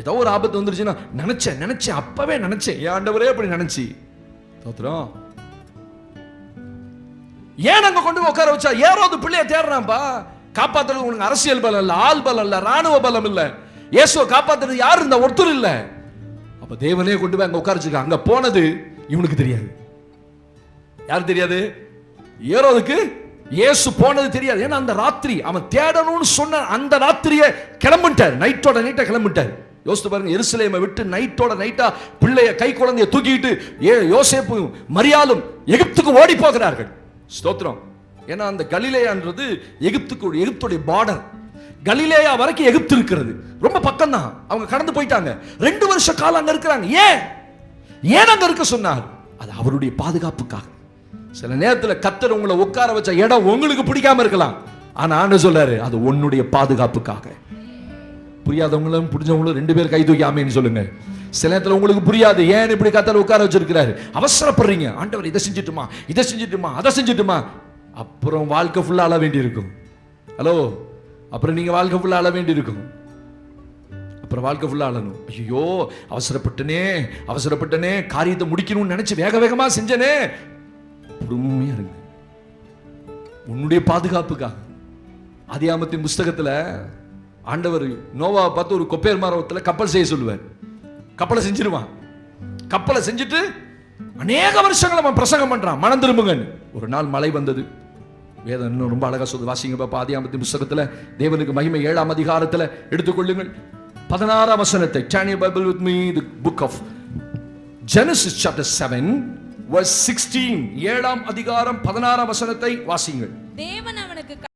ஏதோ ஒரு ஆபத்து வந்துருச்சுன்னா நினைச்சேன் அப்பவே நினைச்சேன், ஏன் ஆண்டவரே அப்படி நினைச்சு தோத்துறோம். ஏன் அங்க கொண்டு உட்கார வச்சா? ஏரோது பிள்ளைய தேடுறான்பா. காப்பாத்துறது உனக்கு அரசியல் பலம் இல்ல, ஆள் பலம் இல்ல, ராணுவ பலம் இல்ல. இயேசுவை காப்பாத்துறது யாரு? இந்த ஒருத்தர் இல்ல. அப்ப தேவனே கொண்டு போய் அங்க உட்கார்ச்சிருக்காங்க. அங்க போனது இவனுக்கு தெரியாது. யாரு தெரியாது? ஏரோதுக்கு இயேசு போனது தெரியாது. ஏன்னா அந்த ராத்திரி அவன் தேடணும்னு சொன்ன அந்த ராத்திரியே கிளம்பிட்டார். நைட்டோட நைட்டா கிளம்பிட்டார். யோசித்து பாருங்க, எருசலேமை விட்டு நைட்டோட நைட்டா பிள்ளைய கை குழந்தைய தூக்கிட்டு யோசேப்பும் மரியாளும் எகிப்துக்கு ஓடி போகிறார்கள். ஸ்தோத்திரம். ஏன்னா அந்த கலிலேயான்றது எகிப்துடைய பார்டர். கலிலேயா வரைக்கும் எகிப்து இருக்கிறது ரொம்ப பக்கம் தான். அவங்க கடந்து போயிட்டாங்க. 2 வருஷ காலம் அங்க இருக்கிறாங்க. ஏன் அங்க இருக்க சொன்னார்? அது அவருடைய பாதுகாப்புக்காக. சில நேரத்தில் கர்த்தர் உங்களை உட்கார வச்ச இடம் உங்களுக்கு பிடிக்காம இருக்கலாம். ஆனா ஆண்டவர் சொல்றாரு, அது உன்னுடைய பாதுகாப்புக்காக. புரியாதவங்களும் புரிஞ்சவங்களும் 2 பேர் கை தூக்கி ஆமேன்னு சொல்லுங்க. சில நேரத்தில் உங்களுக்கு புரியாது, ஏன் இப்படி கர்த்தர் உட்கார வச்சிருக்கிறாரு. அவசரப்படுறீங்க, ஆண்டவர் இதை செஞ்சுட்டுமா, அதை செஞ்சுட்டுமா. அப்புறம் வாழ்க்கை ஃபுல்லா அழ வேண்டி இருக்கும். ஹலோ, அப்புறம் நீங்க வாழ்க்கை ஃபுல்லா அழ வேண்டி இருக்கும். அப்புறம் வாழ்க்கை ஃபுல்லா அழணும். ஐயோ, அவசரப்பட்டனே, காரியத்தை முடிக்கணும்னு நினைச்சு வேகமா செஞ்சனே. பொறுமையா இருங்க, உன்னுடைய பாதுகாப்புக்காக. ஆதியாகமத்தின் புஸ்தகத்துல ஆண்டவர் நோவா பார்த்து ஒரு கொப்பேர் மரத்துல கப்பல் செய்ய சொல்லுவார். கப்பலை செஞ்சிருவான். கப்பலை செஞ்சுட்டு அநேக வருஷங்கள் அவன் பிரசங்கம் பண்றான், மனம் திரும்புங்கன்னு. ஒரு நாள் மழை வந்தது. வேதம் இன்னும் ரொம்ப அழகா சொல்லுது. வாசிங்க பாப்பா, ஆதியாகமத்தின் புஸ்தகத்துல தேவனுக்கு மகிமை 7ஆம் அதிகாரத்துல எடுத்துக்கொள்ளுங்கள். 16ஆம் வசனத்தை. Turn your Bible with me, the book of Genesis chapter 7 verse 16. 7ஆம் அதிகாரம் 16ஆம் வசனத்தை வாசிங்கள். தேவன் அவனுக்கு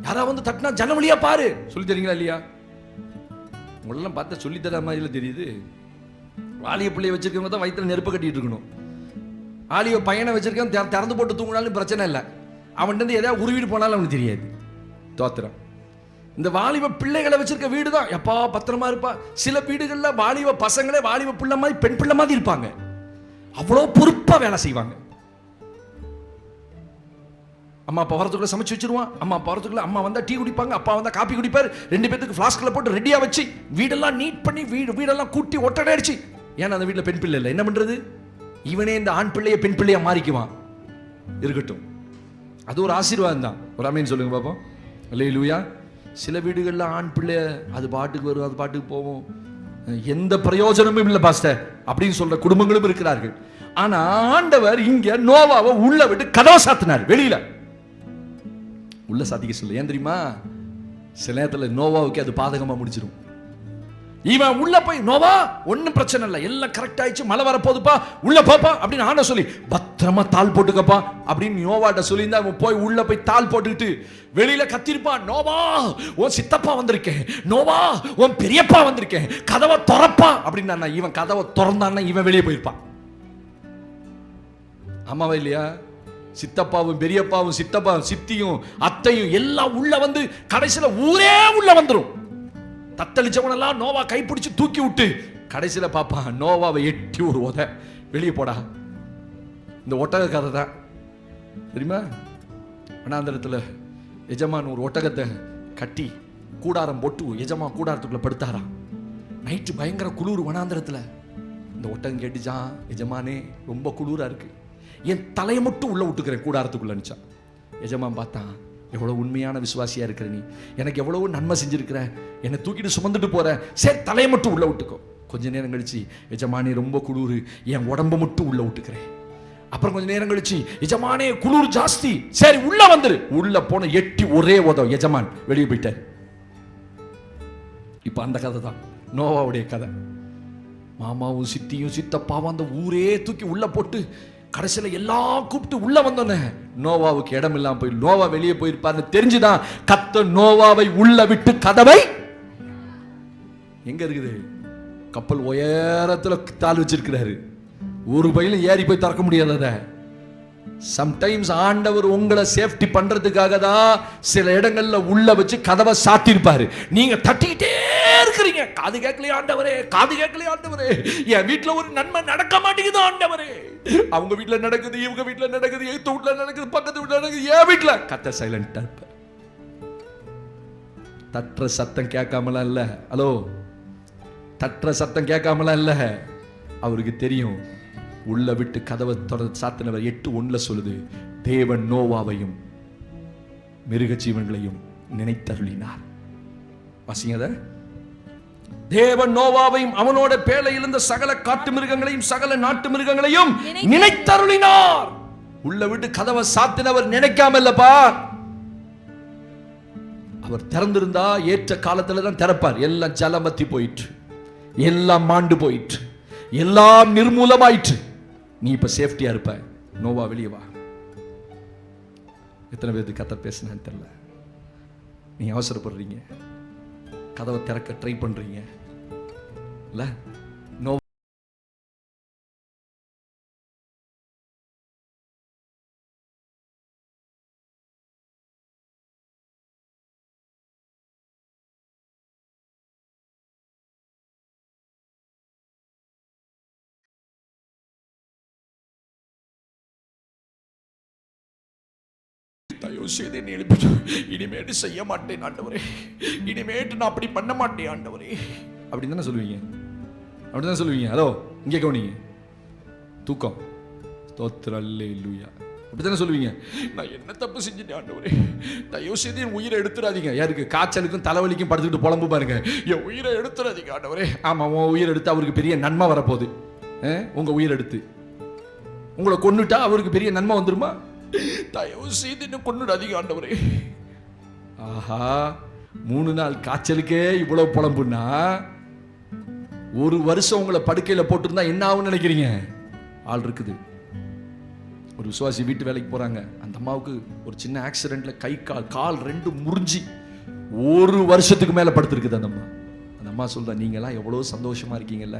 யாரா வந்து தட்டினா ஜன வழியா பாரு. சொல்லி தரீங்களா இல்லையா? உங்களெல்லாம் பார்த்தா சொல்லி தர மாதிரில தெரியுது. வாலிய பிள்ளைய வச்சிருக்கவங்க தான் வயிற்றுல நெருப்பு கட்டிட்டு இருக்கணும். ஆலிய பையனை வச்சிருக்கவன் திறந்து போட்டு தூங்கினாலும் பிரச்சனை இல்லை. அவன்கிட்ட எதாவது உருவிட்டு போனாலும் அவனுக்கு தெரியாது. தோத்திரம். இந்த வாலிப பிள்ளைகளை வச்சிருக்க வீடு தான் எப்பா பத்திரமா இருப்பா. சில வீடுகளில் வாலிப பசங்களே வாலிப பிள்ளை மாதிரி பெண் பிள்ளை மாதிரி இருப்பாங்க. அவ்வளோ பொறுப்பா வேலை செய்வாங்க. அம்மா அப்பா வரதுக்குள்ள சமைச்சு வச்சிருவான். அம்மா அப்பா வரதுக்குள்ள அம்மா வந்தா டீ குடிப்பாங்க, அப்பா வந்தா காப்பி குடிப்பார். 2 பேத்துக்கு ஃப்ளாஸ்கில் போட்டு ரெடியா வச்சு வீடெல்லாம் நீட் பண்ணி வீடெல்லாம் கூட்டி ஒட்டடை அடிச்சு. ஏன்னா அந்த வீட்டில் பெண் பிள்ளை இல்லை, என்ன பண்றது? இவனே இந்த ஆண் பிள்ளைய பெண் பிள்ளையா மாறிக்குவான். இருக்கட்டும், அது ஒரு ஆசீர்வாதம் தான். ஒரு ஆமீன் சொல்லுங்க பாப்போம். அல்லேலூயா. சில வீடுகளில் ஆண் பிள்ளை அது பாட்டுக்கு வரும், அது பாட்டுக்கு போவோம், எந்த பிரயோஜனமும் இல்லை பாஸ்டர் அப்படின்னு சொல்ற குடும்பங்களும் இருக்கிறார்கள். ஆனா ஆண்டவர் இங்க நோவாவை உள்ள விட்டு கதவை சாத்தினார். வெளியில உள்ள சாத்திக்க சொல்ல. ஏன் தெரியுமா? சில நேரத்தில் நோவாவுக்கு அது பாதகமா முடிச்சிடும். இவன் உள்ள போய் நோவா ஒன்னும் பிரச்சனை இல்லை, எல்லாம் கரெக்ட் ஆயிடுச்சு, மழை வர போதுப்பா, உள்ள போப்பா அப்படின்னு ஆண்ட சொல்லி பத்திரமா தாள் போட்டுக்கப்பா அப்படின்னு நோவாட்ட சொல்லியிருந்தா அவன் போய் உள்ள போய் தாள் போட்டுக்கிட்டு வெளியில கத்திருப்பான். நோவா உன் சித்தப்பா வந்திருக்கேன், நோவா உன் பெரியப்பா வந்திருக்கேன், கதவை திறப்பா அப்படின்னு. இவன் கதவை திறந்தான்னா இவன் வெளியே போயிருப்பான். ஆமாவா இல்லையா? சித்தப்பாவும் பெரியப்பாவும் சித்தப்பாவும் சித்தியும் அத்தையும் எல்லாம் உள்ள வந்து கடைசியில ஊரே உள்ள வந்துடும். தத்தளிச்சவனெல்லாம் நோவா கைப்பிடிச்சு தூக்கி விட்டு கடைசியில பாப்பா நோவாவை எட்டி ஒரு உத வெளியே போடா. இந்த ஒட்டக கதை தான் தெரியுமா? வனாந்தரத்துல எஜமான் ஒரு ஒட்டகத்தை கட்டி கூடாரம் போட்டு எஜமான் கூடாரத்துக்குள்ள படுத்தாராம். நைட்டு பயங்கர குளிர் வனாந்தரத்துல. இந்த ஒட்டகம் கேட்டுச்சான், எஜமானே ரொம்ப குளிரா இருக்கு, என் தலையை மட்டும் உள்ள விட்டுக்கிறேன் கூடாரத்துக்குள்ள நினைச்சான். எஜமான் பார்த்தான், எவ்வளவு உண்மையான விசுவாசியா இருக்கிற நீ, எனக்கு எவ்வளவு நன்மை செஞ்சிருக்கிற, என்னை தூக்கிட்டு சுமந்துட்டு போற, சரி தலையை மட்டும் உள்ள விட்டுக்கோ. கொஞ்ச நேரம் கழிச்சு எஜமானே ரொம்ப குளிர், என் உடம்பு மட்டும் உள்ள விட்டுக்கிறேன். அப்புறம் கொஞ்ச நேரம் கழிச்சு எஜமானே குளிர் ஜாஸ்தி, சரி உள்ள வந்துரு. உள்ள போன எட்டி ஒரே உதவ எஜமான் வெளியே போயிட்டார். இப்ப அந்த கதை தான் நோவாவுடைய கதை. மாமாவும் சித்தியும் சித்தப்பாவும் அந்த ஊரே தூக்கி உள்ள போட்டு கடைசியில எல்லாம் கூப்பிட்டு உள்ள வந்தோன்னே நோவாவுக்கு இடம் இல்லாம போய் நோவா வெளியே போயிருப்பாரு தெரிஞ்சுதான் கர்த்தர் நோவாவை உள்ள விட்டு கதவை எங்க இருக்குது? கப்பல் உயரத்துல தாள் வச்சிருக்கிறாரு. ஒரு பையிலும் ஏறி போய் திறக்க முடியாத. சம்டைம்ஸ் ஆண்டவர் உங்களை சேஃப்டி பண்றதுக்காக தான் சில இடங்கள்ல உள்ள வச்சு கதவை சாத்திருப்பாரு. நீங்க தட்டிக்கிட்டே இருக்கிறீங்க, காது கேட்கலையா ஆண்டவரே, காது கேட்கலையா ஆண்டவரே, என் வீட்டுல ஒரு நன்மை நடக்க மாட்டேங்குது ஆண்டவரே. அவங்க வீட்டுல நடக்குது, இவங்க வீட்டுல நடக்குது, எய்த்த வீட்டுல நடக்குது, பக்கத்து வீட்டுல நடக்குது, என் வீட்டுல. கத்த சைலண்டா இருப்ப. தட்டுற சத்தம் கேட்காமலாம் இல்ல. ஹலோ, தட்டுற சத்தம் கேட்காமலாம் இல்ல. அவருக்கு தெரியும். உள்ள விட்டு கதவை சாத்தினவர் 8:1 சொல்லுது, தேவன் நோவாவையும் மிருக ஜீவன்களையும் நினைத்தருளினார். வாசிங்க. தேவன் நோவாவையும் அவனோட பேழையில் இருந்த சகல காட்டு மிருகங்களையும் சகல நாட்டு மிருகங்களையும் நினைத்தருளினார். உள்ள விட்டு கதவை சாத்தினவர் நினைக்காம இல்லப்பா. அவர் திறந்திருந்தா ஏற்ற காலத்துல தான் திறப்பார். எல்லாம் ஜலமத்தி போயிற்று, எல்லாம் மாண்டு போயிற்று, எல்லாம் நிர்மூலமாயிற்று. நீ இப்ப சேஃப்டியா இருப்ப. நோவா வெளியே வா. எத்தனை பேருக்கு கர்த்தர் பேசினான்னு தெரியல. நீங்க அவசரப்படுறீங்க, கதவை திறக்க ட்ரை பண்றீங்க இல்ல? நோ இனிமேட்டு செய்ய மாட்டேன் ஆண்டவரே, இனிமேட்டு நான் அப்படி பண்ண மாட்டேன் ஆண்டவரே அப்படின்னு தானே சொல்லுவீங்க. அப்படிதான் சொல்லுவீங்க. ஹலோ, இங்கே கவனிங்க. தூக்கம் ஸ்தோத்திரம் அல்லேலூயா. அப்படித்தானே சொல்லுவீங்க. நான் என்ன தப்பு செஞ்சுட்டேன் ஆண்டவரே, தயவு செய்து என் உயிரை எடுத்துடாதீங்க. யாருக்கு? காய்ச்சலுக்கும் தலைவலிக்கும் படுத்துக்கிட்டு புலம்பு பாருங்க, என் உயிரை எடுத்துடாதீங்க ஆண்டவரே. ஆமா, உன் உயிர் எடுத்து அவருக்கு பெரிய நன்மை வரப்போகுது. உங்க உயிர் எடுத்து உங்களை கொன்னுட்டா அவருக்கு பெரிய நன்மை வந்துருமா? தயவு செய்து என்ன கொன்னுடாதீங்க ஆண்டவரே. ஆஹா, 3 நாள் காய்ச்சலுக்கே இவ்வளவு புலம்புன்னா 1 வருஷம் உங்களை படுக்கையில போட்டிருந்தா என்ன ஆகும் நினைக்கிறீங்க? ஆள் இருக்குது. ஒரு விசுவாசி வீட்டு வேலைக்கு போறாங்க. அந்த அம்மாவுக்கு ஒரு சின்ன ஆக்சிடென்ட்ல கை கால் ரெண்டு முறிஞ்சி 1 வருஷத்துக்கு மேல படுத்திருக்குது அந்த அம்மா. அந்த அம்மா சொல்றா, நீங்களாம் எவ்வளோ சந்தோஷமா இருக்கீங்கல்ல,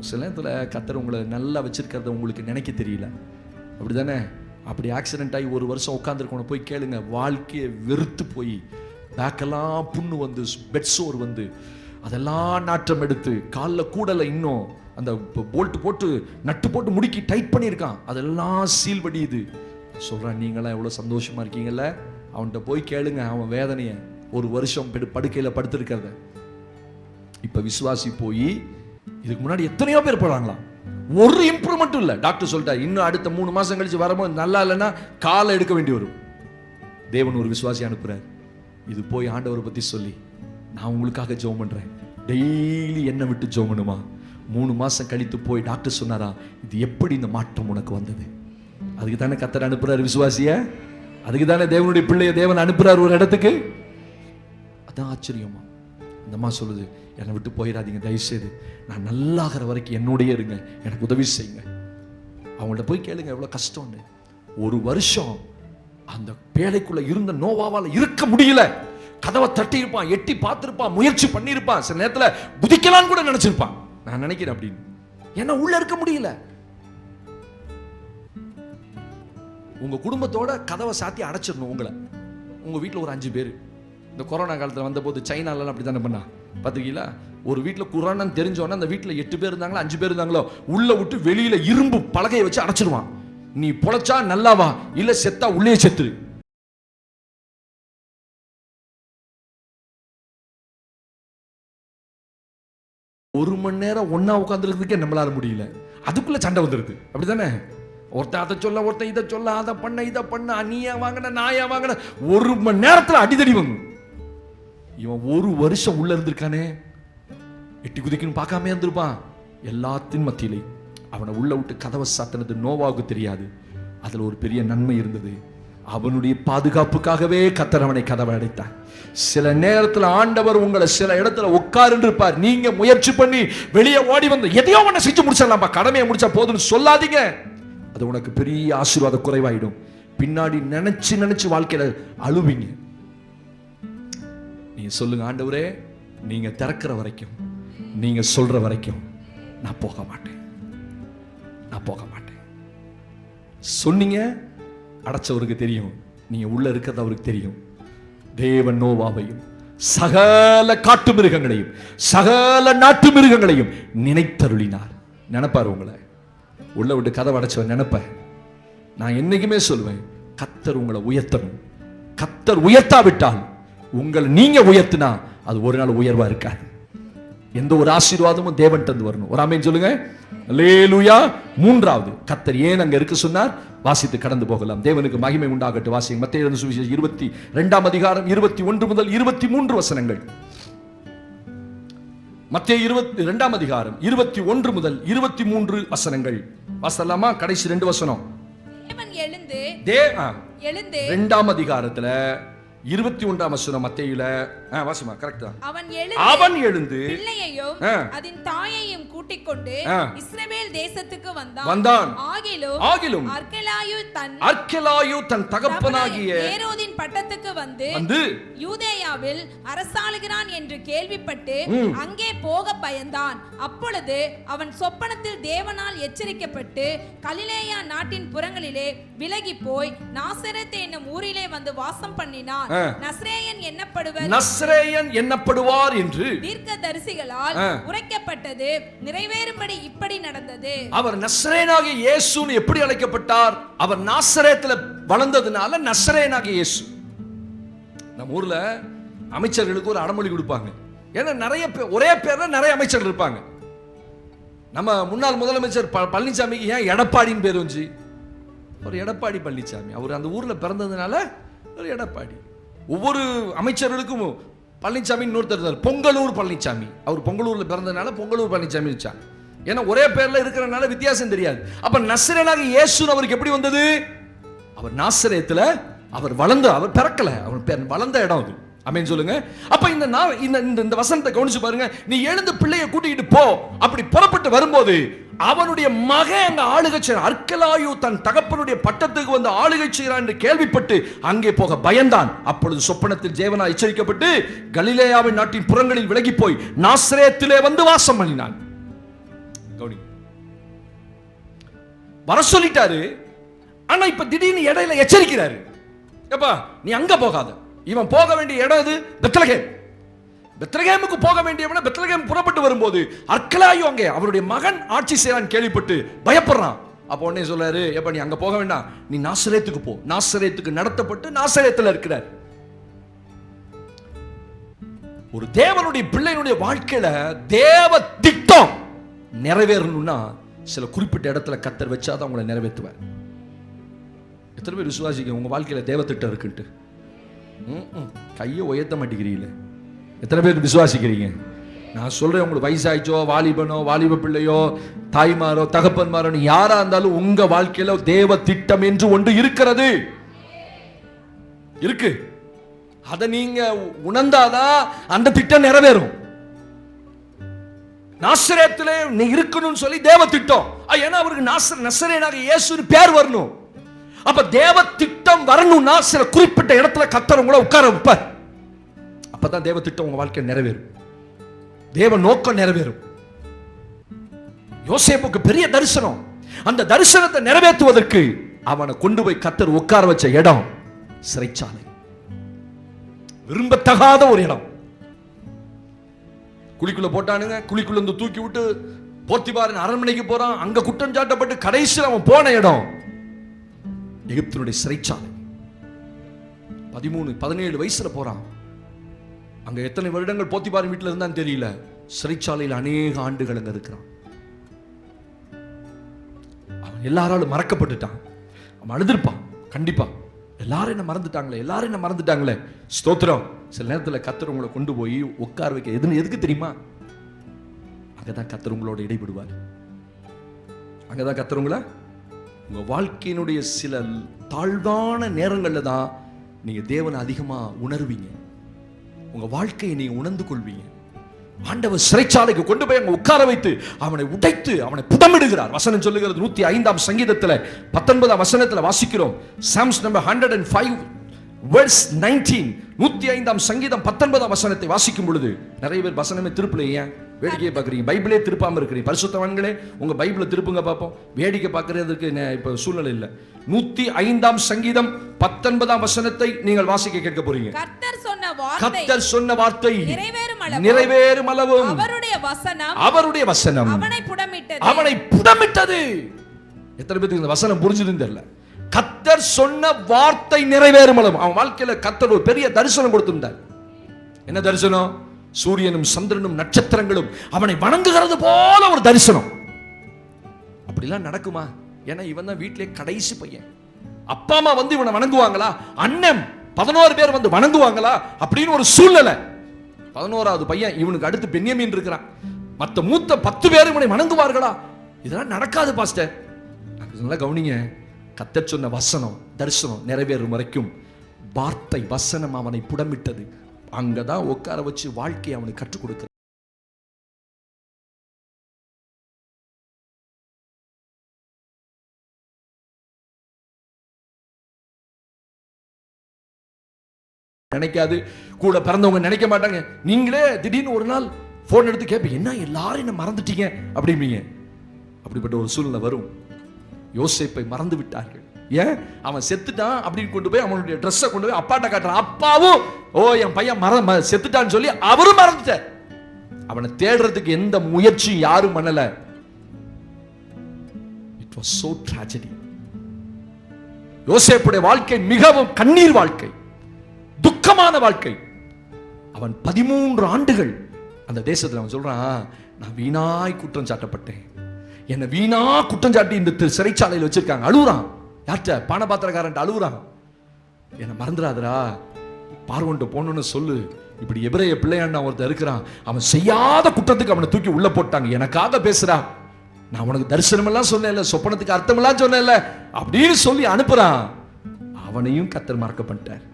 சில நேரத்தில் கர்த்தர் உங்களை நல்லா வச்சிருக்கிறத உங்களுக்கு நினைக்க தெரியல, அப்படிதானே? அப்படி ஆக்சிடென்ட் ஆகி 1 வருஷம் உட்காந்துருக்கணும், போய் கேளுங்க. வாழ்க்கையை வெறுத்து போய் பேக்கெல்லாம் புண்ணு வந்து, பெட் சோர் வந்து, அதெல்லாம் நாற்றம் எடுத்து, காலில் கூடலை இன்னும் அந்த போல்ட்டு போட்டு நட்டு போட்டு முடுக்கி டைட் பண்ணியிருக்கான், அதெல்லாம் சீல் வடியுது. சொல்கிறான், நீங்களாம் எவ்வளோ சந்தோஷமா இருக்கீங்கல்ல, அவன்கிட்ட போய் கேளுங்க அவன் வேதனையை. 1 வருஷம் படுக்கையில் படுத்திருக்கிறத. இப்போ விசுவாசி போய் இதுக்கு முன்னாடி எத்தனையோ பேர் போறாங்களாம், ஒரு இம்ப்ரூவ்மெண்ட்டும் இல்லை. டாக்டர் சொல்லிட்டார், இன்னும் அடுத்த 3 மாசம் கழிச்சு வரும்போது நல்லா இல்லைன்னா காலை எடுக்க வேண்டி வரும். தேவன் ஒரு விசுவாசி அனுப்புறார். இது போய் ஆண்டவரை பத்தி சொல்லி, நான் உங்களுக்காக ஜெபம் பண்றேன், டெய்லி என்ன விட்டு ஜெபம் பண்ணுமா. 3 மாசம் கழித்து போய் டாக்டர் சொன்னாரா, இது எப்படி இந்த மாற்றம் உனக்கு வந்தது? அதுக்கு தானே கர்த்தர் அனுப்புறாரு விசுவாசிய, அதுக்கு தானே தேவனுடைய பிள்ளைய தேவன் அனுப்புறாரு ஒரு இடத்துக்கு. அதான் ஆச்சரியமா. அந்த அம்மா சொல்லுது, என்னை விட்டு போயிடாதீங்க தயவுசெய்து, நான் நல்லாகிற வரைக்கும் என்னோடய இருங்க, எனக்கு உதவி செய்யுங்க. அவங்கள்ட்ட போய் கேளுங்க எவ்வளோ கஷ்டம்னு. 1 வருஷம் அந்த பேழைக்குள்ள இருந்த நோவாவால் இருக்க முடியல. கதவை தட்டியிருப்பான், எட்டி பார்த்திருப்பான், முயற்சி பண்ணியிருப்பான், சில நேரத்தில் குதிக்கலான்னு கூட நினைச்சிருப்பான், நான் நினைக்கிறேன் அப்படின்னு. ஏன்னா உள்ள இருக்க முடியல. உங்க குடும்பத்தோட கதவை சாத்தி அடைச்சிடணும் உங்களை. உங்க வீட்டில் ஒரு 5 பேர். இந்த கொரோனா காலத்தில் வந்தபோது சைனாலலாம் அப்படி தானே பண்ணா, பார்த்துக்கீங்களா? ஒரு வீட்டில் கொரோனான்னு தெரிஞ்சோன்னா அந்த வீட்டில் 8 பேர் இருந்தாங்களோ 5 பேர் இருந்தாங்களோ, உள்ள விட்டு வெளியில இரும்பு பலகையை வச்சு அடைச்சிடுவான். நீ பொழைச்சா நல்லாவா, இல்ல செத்தா உள்ளே செத்துரு. ஒரு மணி நேரம் ஒன்னா உட்காந்துருக்கிறதுக்கே நம்மளால முடியல, அதுக்குள்ள சண்டை வந்துருது, அப்படித்தானே? ஒருத்தன் அதை சொல்ல, ஒருத்தன் இதை சொல்ல, அதை பண்ண இதை பண்ண, நீயா வாங்கின நாயா வாங்கின, 1 மணி நேரத்தில் அடிதடி வந்து. இவன் 1 வருஷம் உள்ள இருந்திருக்கானே, எட்டி குதிக்குன்னு பார்க்காம இருந்திருப்பான். எல்லாத்தின் மத்தியிலே அவனை உள்ள விட்டு கதவை சாத்தினது நோவாவுக்கு தெரியாது. அதுல ஒரு பெரிய நன்மை இருந்தது. அவனுடைய பாதுகாப்புக்காகவே கர்த்தர் அவனை கதவை அடைத்தார். சில நேரத்தில் ஆண்டவர் உங்களை சில இடத்துல உட்கார்ந்து இருப்பார். நீங்க முயற்சி பண்ணி வெளியே ஓடி வந்து எதையோ ஒண்ணு செஞ்சு முடிச்சிடலாம்பா, கடமையை முடிச்சா போதுன்னு சொல்லாதீங்க. அது உனக்கு பெரிய ஆசீர்வாத குறைவாயிடும். பின்னாடி நினைச்சு நினைச்சு வாழ்க்கையில அழுவீங்க. நீங்க சொல்லுங்க, ஆண்டவரே நீங்க திறக்கிற வரைக்கும், நீங்க சொல்ற வரைக்கும் நான் போக மாட்டேன், நான் போக மாட்டேன். சொன்னீங்க, அடைச்சவருக்கு தெரியும், நீங்க உள்ள இருக்கிறது அவருக்கு தெரியும். தேவன் நோவாவையும் சகல காட்டு மிருகங்களையும் சகல நாட்டு மிருகங்களையும் நினைத்தருளினார். நினைப்பார் உங்களை உள்ள விட்டு கதவை அடைச்சவன் நினைப்ப. நான் என்னைக்குமே சொல்லுவேன், கர்த்தர் உங்களை உயர்த்தணும். கர்த்தர் உயர்த்தாவிட்டால் உங்களை நீங்க உயர்த்தினா அது ஒரு நாள் உயர்வா இருக்காது. எந்த ஒரு ஆசீர்வாதமும் தேவன் தந்து வரணும். ஒரு ஆமென் சொல்லுங்க. அல்லேலூயா. 3வது கர்த்தர் ஏன் அங்க இருக்க சொன்னார், வாசித்து கடந்து போகலாம். தேவனுக்கு மகிமை உண்டாகட்டும். வாசிங்க மத்தேயு சுவிசேஷம் 22ஆம் அதிகாரம் 21 முதல் 23 வசனங்கள். மத்தேயு 22ஆம் அதிகாரம் 21 முதல் 23 வசனங்கள் வாசலாமா? கடைசி 2 வசனம். தேவன் எழுந்து 2ஆம் அதிகாரத்துல 21ஆம் வசனம் மத்தேயுல வாசிமா கரெக்ட்டா? அவன் எழுந்து பிள்ளையையும் அதன் தாயையும் கூட்டிக் கொண்டு இஸ்ரவேல் தேசத்துக்கு வந்தான். ஆகிலும் அர்க்கெலாயு தன் தகப்பனாகிய ஏரோதின் பட்டத்துக்கு வந்து யூதேயாவில் அரசாளுகிறான் என்று கேள்விப்பட்டு அங்கே போக பயந்தான். அப்பொழுது அவன் சொப்பனத்தில் தேவனால் எச்சரிக்கப்பட்டு கலிலேயா நாட்டின் புறங்களிலே விலகி போய் நாசரேத் என்னும் ஊரிலே வந்து வாசம் பண்ணினான். நஸ்ரேயன் என்னப்படுவார் என்று தீர்க்கதரிசிகளால் உரைக்கப்பட்டது நிறைவேறும்படி இப்படி நடந்தது. அவர் நஸ்ரேயனாகிய இயேசுன்னு எப்படி அழைக்கப்பட்டார்? அவர் நாசரேத்துல வளர்ந்ததுனால நஸ்ரேயனாகிய இயேசு. நம்ம ஊர்ல அமைச்சர்களுக்கு ஒரு அடமொழி கொடுப்பாங்க. ஏன்னா நிறைய ஒரே பேர்ல நிறைய அமைச்சர்கள் இருப்பாங்க. நம்ம முன்னாள் முதலமைச்சர் பழனிசாமிக்கு ஏன் எடப்பாடின்னு பேர் வந்துச்சு? ஒரு எடப்பாடி பழனிசாமி. அவர் அந்த ஊர்ல பிறந்ததுனால ஒரு எடப்பாடி. ஒவ்வொரு அமைச்சர்களுக்கும் பழனிசாமி இன்னொருத்தர் பொங்கலூர் பழனிசாமி. அவர் பொங்கலூர்ல பிறந்ததுனால பொங்கலூர் பழனிசாமி வச்சாங்க. ஏன்னா ஒரே பேர்ல இருக்கிறனால வித்தியாசம் தெரியாது. அப்ப நஸ்ரேயனாகிய இயேசு அவருக்கு எப்படி வந்தது? அவர் நாசரேத்துல அவர் வளர்ந்த, அவர் பிறக்கல, அவர் வளர்ந்த இடம் அது. ஆமென் சொல்லுங்க. அப்ப இந்த வசனத்தை கவனிச்சு பாருங்க. நீ எழுந்து பிள்ளையை கூட்டிட்டு போ. அப்படி புறப்பட்டு வரும்போது அவனுடைய மகன் அங்க ஆளுகை செய்கிறான். அர்க்கலாயு தன் தகப்பனுடைய பட்டத்துக்கு வந்து ஆளுகை செய்கிறான் என்று கேள்விப்பட்டு அங்கே போக பயந்தான். அப்பொழுது சொப்பனத்தில் தேவனால் எச்சரிக்கப்பட்டு கலிலேயாவின் நாட்டின் புறங்களில் விலகி போய் நாசரேத்திலே வந்து வாசம் பண்ணினான். கவனி, வர சொல்லிட்டாரு. ஆனா இப்ப திடீர்னு இடையில எச்சரிக்கிறாரு. ஏப்பா நீ அங்க போகாத, இவன் போக வேண்டிய இடம் இது பெத்லகேம். பெத்லகேமுக்கு போக வேண்டியவன பெத்லகேம் புறப்பட்டு வரும்போது அர்க்கலாயு அங்கே அவருடைய மகன் ஆட்சி செய்யறான் கேள்விப்பட்டு பயப்படுறான். அப்ப உடனே சொல்றாரு, ஏப்பா நீ அங்க போக வேண்டாம், நீ நாசரேத்துக்கு போ. நாசரேத்துக்கு நடத்தப்பட்டு நாசரேத்துல இருக்கிறார். ஒரு தேவனுடைய பிள்ளையினுடைய வாழ்க்கையில தேவ திட்டம் நிறைவேறணும்னா சில குறிப்பிட்ட இடத்துல கர்த்தர் வச்சாதான் உங்களை நிறைவேற்றுவார். எத்தனை பேர் விசுவாசிக்க உங்க வாழ்க்கையில தேவ திட்டம் இருக்குன்ட்டு? கையை உயர்த்த மாட்டேங்கிறீங்களே. எத்தனை பேர் விசுவாசிக்கிறீங்க? நான் சொல்றேன், உங்களுக்கு வயசாயிச்சோ, வாலிபனோ, வாலிப பிள்ளையோ, தாய்மாரோ, தகப்பன்மாரோ, யாரா இருந்தாலும் உங்க வாழ்க்கையில தேவ திட்டம் என்று ஒன்று இருக்கிறது, இருக்கு. அதை நீங்க உணர்ந்தாதான் அந்த திட்டம் நிறைவேறும். நாசரேத்திலே நீ இருக்கணும்னு சொல்லி தேவ திட்டம். ஏன்னா அவருக்கு நசரேனாக இயேசுன்னு பேர் வரணும். அப்ப தேவ திட்டம் வரணும்னா சில குறிப்பிட்ட இடத்துல கர்த்தர் உங்களை உட்கார வைப்பார். அப்பதான் தேவ திட்டம் உங்க வாழ்க்கையில் நிறைவேறும், தேவ நோக்கம் நிறைவேறும். யோசேப்புக்கு பெரிய தரிசனம். அந்த தரிசனத்தை நிறைவேற்றுவதற்கு அவனை கொண்டு போய் கர்த்தர் உட்கார வச்ச இடம் சிறைச்சாலை. விரும்பத்தகாத ஒரு இடம். குழிக்குள்ள போட்டானுங்க. குழிக்குள்ள இருந்து தூக்கி விட்டு போத்திபாரின் அரண்மனைக்கு போறான். அங்க குற்றம் சாட்டப்பட்டு கடைசியில் அவன் போன இடம் எகிப்தினுடைய சிறைச்சாலை. 13-17 வயசுல போறான். அங்க எத்தனை வருடங்கள் போத்திபாரின் வீட்டில் இருந்தான்னு தெரியல. சிறைச்சாலையில் அநேக ஆண்டுகள் அங்க இருக்கிறான். அவன் எல்லாராலும் மறக்கப்பட்டுட்டான். அவன் அழுதுருப்பான் கண்டிப்பா. எல்லாரும் என்ன மறந்துட்டாங்களே, எல்லாரும் என்ன மறந்துட்டாங்களே. ஸ்தோத்திரம். சில நேரத்தில் கர்த்தர் உங்களை கொண்டு போய் உட்கார வைக்க எதுக்கு தெரியுமா? அங்கதான் கர்த்தர் உங்களோட இடைபடுவார். அங்கதான் கர்த்தர் உங்களை உங்க வாழ்க்கையினுடைய சில தாழ்வான நேரங்கள்ல தான் நீங்க தேவனை அதிகமா உணர்வீங்க. உங்க வாழ்க்கையை நீங்க உணர்ந்து கொள்வீங்க. ஆண்டவர் சிறைச்சாலைக்கு கொண்டு போய் அங்க உட்கார வைத்து அவனை உடைத்து அவனை புடமிடுகிறார். வசனம் சொல்லுகிறது 105ஆம் சங்கீதத்துல 19ஆம் வசனத்துல வாசிக்கிறோம். Psalms number 105 verse 19. 105ஆம் சங்கீதம் 19ஆம் வசனத்தை வாசிக்கும் பொழுது நிறைய பேர் வசனமே திருப்பல. ஏன் வேடிக்கையை பார்க்குறீங்க? பைபிளே திருப்பாம இருக்கிறீங்க. பரிசுத்தவான்களே உங்க பைபிளை திருப்புங்க பார்ப்போம். வேடிக்கை பார்க்கறதுக்கு இப்ப சூழ்நிலை இல்லை. 105ஆம் சங்கீதம் 19ஆம் வசனத்தை நீங்கள் வாசிக்க கேட்க போறீங்க. கர்த்தர் சொன்ன வார்த்தை நிறைவேறும் அளவும் அவருடைய வசனம் அவனை புடமிட்டது. எத்தனை பேருக்கு இந்த வசனம் புரிஞ்சுதுன்னு தெரியல. கர்த்தர் சொன்ன வார்த்தை நிறைவேறும் அளவும். அவன் வாழ்க்கையில கர்த்தர் ஒரு பெரிய தரிசனம் கொடுத்திருந்தார். என்ன தரிசனம்? சூரியனும் சந்திரனும் நட்சத்திரங்களும் அவனை வணங்குகிறது போல ஒரு தரிசனம். அப்படிலாம் நடக்குமா? ஏன்னா இவன் தான் வீட்டிலே கடைசி பையன். அப்பா அம்மா வந்து இவனை வணங்குவாங்களா? அண்ணன் 11 பேர் வந்து வணங்குவாங்களா? அப்படின்னு ஒரு சூழ்நிலை. 11வது பையன். இவனுக்கு அடுத்து பென்யமீன் இருக்கிறான். மற்ற மூத்த 10 பேர் இவனை வணங்குவார்களா? இதெல்லாம் நடக்காது பாஸ்டர். நல்லா கவனிங்க. கர்த்தர் சொன்ன வசனம் தரிசனம் நிறைவேறும் வரைக்கும் வார்த்தை வசனம் அவனை புடமிட்டது. அங்கதான் உட்கார வச்சு வாழ்க்கையை அவனுக்கு கற்றுக் கொடுக்க. நினைக்காது, கூட பிறந்தவங்க நினைக்க மாட்டாங்க. நீங்களே திடீர்னு ஒரு நாள் போன் எடுத்து கேட்பீங்க, என்ன எல்லாரும் என்ன மறந்துட்டீங்க அப்படிம்பீங்க. அப்படிப்பட்ட ஒரு சூழ்நிலை வரும். யோசேப்பை மறந்து விட்டார்கள். ஏன்? அவன் செத்துட்டான் அப்படின்னு கொண்டு போய் அவனுடைய ட்ரெஸ்ஸை கொண்டு போய் அப்பாட்ட காட்டுறான். அப்பாவும் என் பையன் செத்துட்டான்னு சொல்லி அவரும் மறந்துட்டார். அவனை தேடுறதுக்கு எந்த முயற்சியும் யாரும் பண்ணல. It was so tragedy. யோசேப்புடைய வாழ்க்கை மிகவும் கண்ணீர் வாழ்க்கை, துக்கமான வாழ்க்கை. அவன் 13 ஆண்டுகள் அந்த தேசத்தில் அவன் சொல்றான், நான் வீணாய் குற்றம் சாட்டப்பட்டேன், என்னை வீணா குற்றம் சாட்டி இந்த சிறைச்சாலையில் வச்சிருக்காங்க. அழுகுறான். யார்கிட்ட? பானபாத்திரக்காரன் அழுகுறான். என்னை மறந்துடாதரா, பார்வோன்ட்டு போனோன்னு சொல்லு, இப்படி எபிரேய பிள்ளையாண்ட ஒருத்தர் இருக்கிறான், அவன் செய்யாத குற்றத்துக்கு அவனை தூக்கி உள்ள போட்டாங்க, எனக்காக பேசுறா, நான் உனக்கு தரிசனம் எல்லாம் சொன்னேன்ல, சொப்பனத்துக்கு அர்த்தம் எல்லாம் சொன்னேன்ல அப்படின்னு சொல்லி அனுப்புறான். அவனையும் கர்த்தர் மறக்க பண்ணிட்டார்.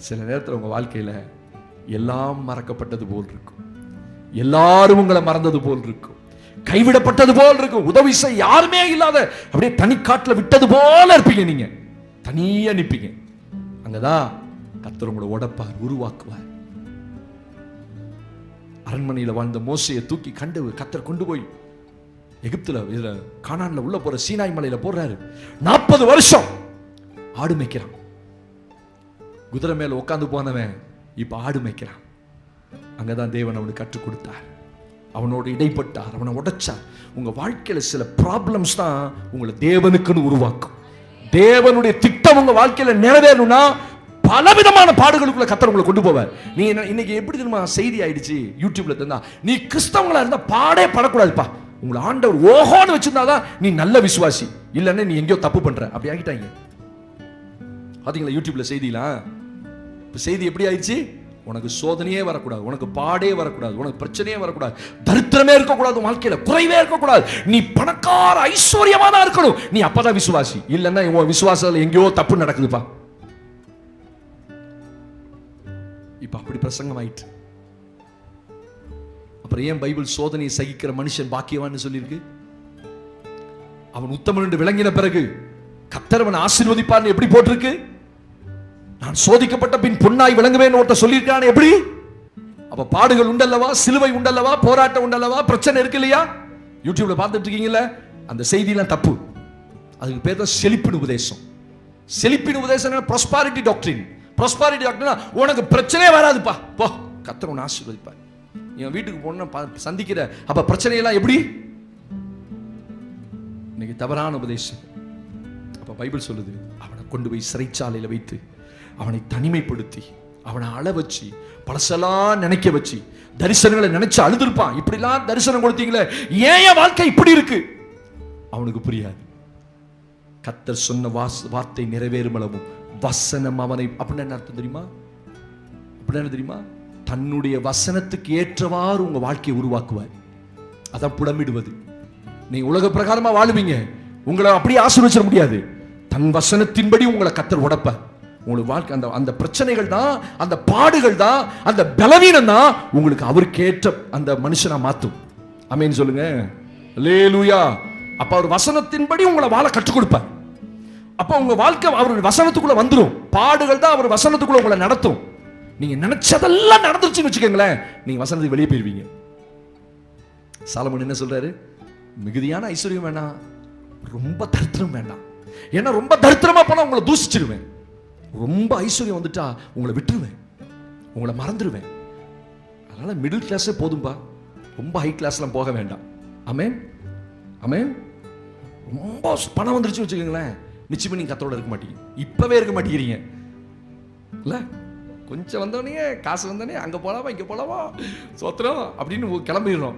சில நேரத்தில் உங்க வாழ்க்கையில எல்லாம் மறக்கப்பட்டது போல் இருக்கும், எல்லாரும் உங்களை மறந்தது போல் இருக்கும், கைவிடப்பட்டது போல் இருக்கும், உதவி செய்ய யாருமே இல்லாத அப்படியே தனிக்காட்டுல விட்டது போல இருப்பீங்க. நீங்க தனியா நிப்பீங்க. அங்கதான் கர்த்தர் உங்களை உடைப்பார், உருவாக்குவார். அரண்மனையில வாழ்ந்த மோசையை தூக்கி கர்த்தர் கொண்டு போய் எகிப்துல இதுல கானான்ல உள்ள போற சீனாய் மலையில போடுறாரு. 40 வருஷம் ஆடு மேய்க்கிறான். குதிரை மேல உட்காந்து போனவன் இப்ப ஆடு மேய்க்கிறான். அங்கதான் தேவன் அவனுக்கு கற்றுக் கொடுத்தார், அவனோடு இடைப்பட்டார், அவனை உடைச்சார். உங்க வாழ்க்கையில சில ப்ராப்ளம்ஸ் தான் உங்களை தேவனுக்குன்னு உருவாக்கும். தேவனுடைய திட்டம் உங்க வாழ்க்கையில நிறைவேறணும்னா பலவிதமான பாடுகளுக்குள்ள கர்த்தர் உங்களை கொண்டு போவார். நீ இன்னைக்கு எப்படி தெரியுமா செய்தி ஆயிடுச்சு யூடியூப்ல தந்தா, நீ கிறிஸ்தவங்களா இருந்தா பாடே படக்கூடாதுப்பா, உங்களை ஆண்டவர் ஓஹோன்னு வச்சிருந்தாதான் நீ நல்ல விசுவாசி, இல்லன்னா நீ எங்கேயோ தப்பு பண்ற, அப்படி ஆகிட்டாங்க. பாத்தீங்களா யூடியூப்ல செய்திலாம்? இப்ப செய்தி எப்படி ஆயிடுச்சு? உனக்கு சோதனையே வரக்கூடாது, உனக்கு பாடே வரக்கூடாது, உனக்கு பிரச்சனையே வரக்கூடாது, தரித்திரமே இருக்கக்கூடாது, வாழ்க்கையில குறைவே இருக்கக்கூடாது, நீ பணக்கார ஐஸ்வர்யமா தான் இருக்கணும், நீ அப்பதான் விசுவாசி, இல்லன்னா உன் விசுவாசத்துல எங்கேயோ தப்பு நடக்குதுப்பா. இப்ப அப்படி பிரசங்கம் ஆயிட்டு. அப்புறம் ஏன் பைபிள் சோதனையை சகிக்கிற மனுஷன் பாக்கியவான்னு சொல்லியிருக்கு? அவன் உத்தமன் என்று விளங்கின பிறகு கர்த்தர் அவன் ஆசீர்வதிப்பார்னு எப்படி போட்டிருக்கு? நான் சோதிக்கப்பட்ட பின் பொன்னாய் விளங்குவேன் ஒருத்த சொல்லியிருக்கான். எப்படி? அப்ப பாடுகள் உண்டல்லவா, சிலுவை உண்டல்லவா, போராட்டம் உண்டல்லவா, பிரச்சனை இருக்கு இல்லையா? யூடியூப்ல பார்த்துட்டு இருக்கீங்கல்ல, அந்த செய்தியெல்லாம் தப்பு. அதுக்கு பேர் தான் செழிப்பின் உபதேசம். செழிப்பின் உபதேசம் ப்ராஸ்பரிட்டி டாக்டரின். ப்ராஸ்பரிட்டி டாக்டரின் உனக்கு பிரச்சனையே வராதுப்பா, போ கர்த்தர் உன்னை ஆசீர்வதிப்பார். என் வீட்டுக்கு போன சந்திக்கிற அப்ப பிரச்சனையெல்லாம் எப்படி? இன்னைக்கு தவறான உபதேசம். அப்ப பைபிள் சொல்லுது, அவனை கொண்டு போய் சிறைச்சாலையில வைத்து அவனை தனிமைப்படுத்தி அவனை அள வச்சு பழசெல்லாம் நினைக்க வச்சு தரிசனங்களை நினைச்சு அழுதுருப்பான். இப்படிலாம் தரிசனம் கொடுத்தீங்களே, ஏன் வாழ்க்கை இப்படி இருக்கு? அவனுக்கு புரியாது. கர்த்தர் சொன்ன வார்த்தை நிறைவேறும் அளவும் வசனம் அவனை, அப்படின்னு என்ன அர்த்தம் தெரியுமா? அப்படின்னு என்ன தெரியுமா? தன்னுடைய வசனத்துக்கு ஏற்றவாறு உங்க வாழ்க்கையை உருவாக்குவார். அதான் புடமிடுவது. நீ உலக பிரகாரமா வாழுவீங்க, உங்களை அப்படியே ஆசீர்வதிட முடியாது. தன் வசனத்தின்படி உங்களை கர்த்தர் உடைப்பார். உங்களுக்கு வாழ்க்கை அந்த பிரச்சனைகள் தான், அந்த பாடுகள் தான், அந்த பலவீனம் தான் உங்களுக்கு அவருக்கு ஏற்ற அந்த மனுஷனா மாத்தும். ஆமென் சொல்லுங்க. அல்லேலூயா. அப்ப அவர் வசனத்தின்படி உங்களை வாழ கற்றுக் கொடுப்பார். அப்ப உங்க வாழ்க்கை அவர் வசனத்துக்குள்ள வந்துடும். பாடுகள் தான் அவர் வசனத்துக்குள்ள உங்களை நடத்தும். நீங்க நினைச்சதெல்லாம் நடந்துருச்சுன்னு வச்சுக்கோங்களேன், நீங்க வசனத்துக்கு வெளியே போயிருவீங்க. சாலமோன் என்ன சொல்றாரு? மிகுதியான ஐஸ்வர்யம் வேண்டாம், ரொம்ப தரித்திரம் வேண்டாம். ஏன்னா ரொம்ப தரித்திரமா போனா உங்களை தூசிச்சிருவேன், ரொம்ப ஐஸ்வர்யம் வந்துட்டா உங்களை விட்டுருவேன், உங்களை மறந்துடுவேன். அதனால மிடில் கிளாஸே போதும்பா, ரொம்ப ஹை கிளாஸ்லாம் போக வேண்டாம். ஆமென் ஆமென். ரொம்ப பணம் வந்துருச்சு வச்சுக்கோங்களேன், நிச்சயமா நீங்க கர்த்தரோட இருக்க மாட்டீங்க. இப்பவே இருக்க மாட்டேங்கிறீங்க இல்ல? கொஞ்சம் வந்தோடனே காசு வந்தோடனே அங்க போலாமா இங்க போலாமா சோத்திரம் அப்படின்னு கிளம்பிடுறோம்.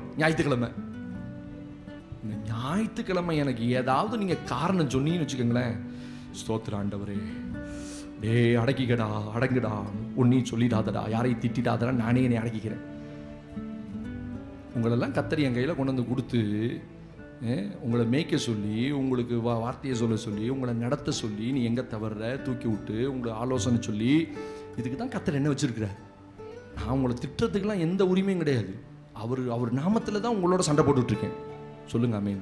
ஞாயிற்றுக்கிழமை எனக்கு ஏதாவது நீங்க காரணம் சொன்னீங்கன்னு வச்சுக்கோங்களேன், ஸ்தோத்திரம் ஆண்டவரே, டேய் அடக்கிக்கடா, அடங்குடா, ஒன்னையும் சொல்லிடாதடா, யாரையும் திட்டிடாதடா, நானே என்னை அடக்கிக்கிறேன். உங்களெல்லாம் கர்த்தர் என் கையில் கொண்டு வந்து கொடுத்து உங்களை மேய்க்க சொல்லி, உங்களுக்கு வார்த்தையை சொல்ல சொல்லி, உங்களை நடத்த சொல்லி, நீ எங்கே தவறுற தூக்கி விட்டு உங்களை ஆலோசனை சொல்லி, இதுக்கு தான் கர்த்தர் என்ன வச்சிருக்கிறார். நான் உங்களை திட்டுறதுக்கெல்லாம் எந்த உரிமையும் கிடையாது. அவர் நாமத்தில் தான் உங்களோட சண்டை போட்டுட்ருக்கேன். சொல்லுங்க ஆமென்.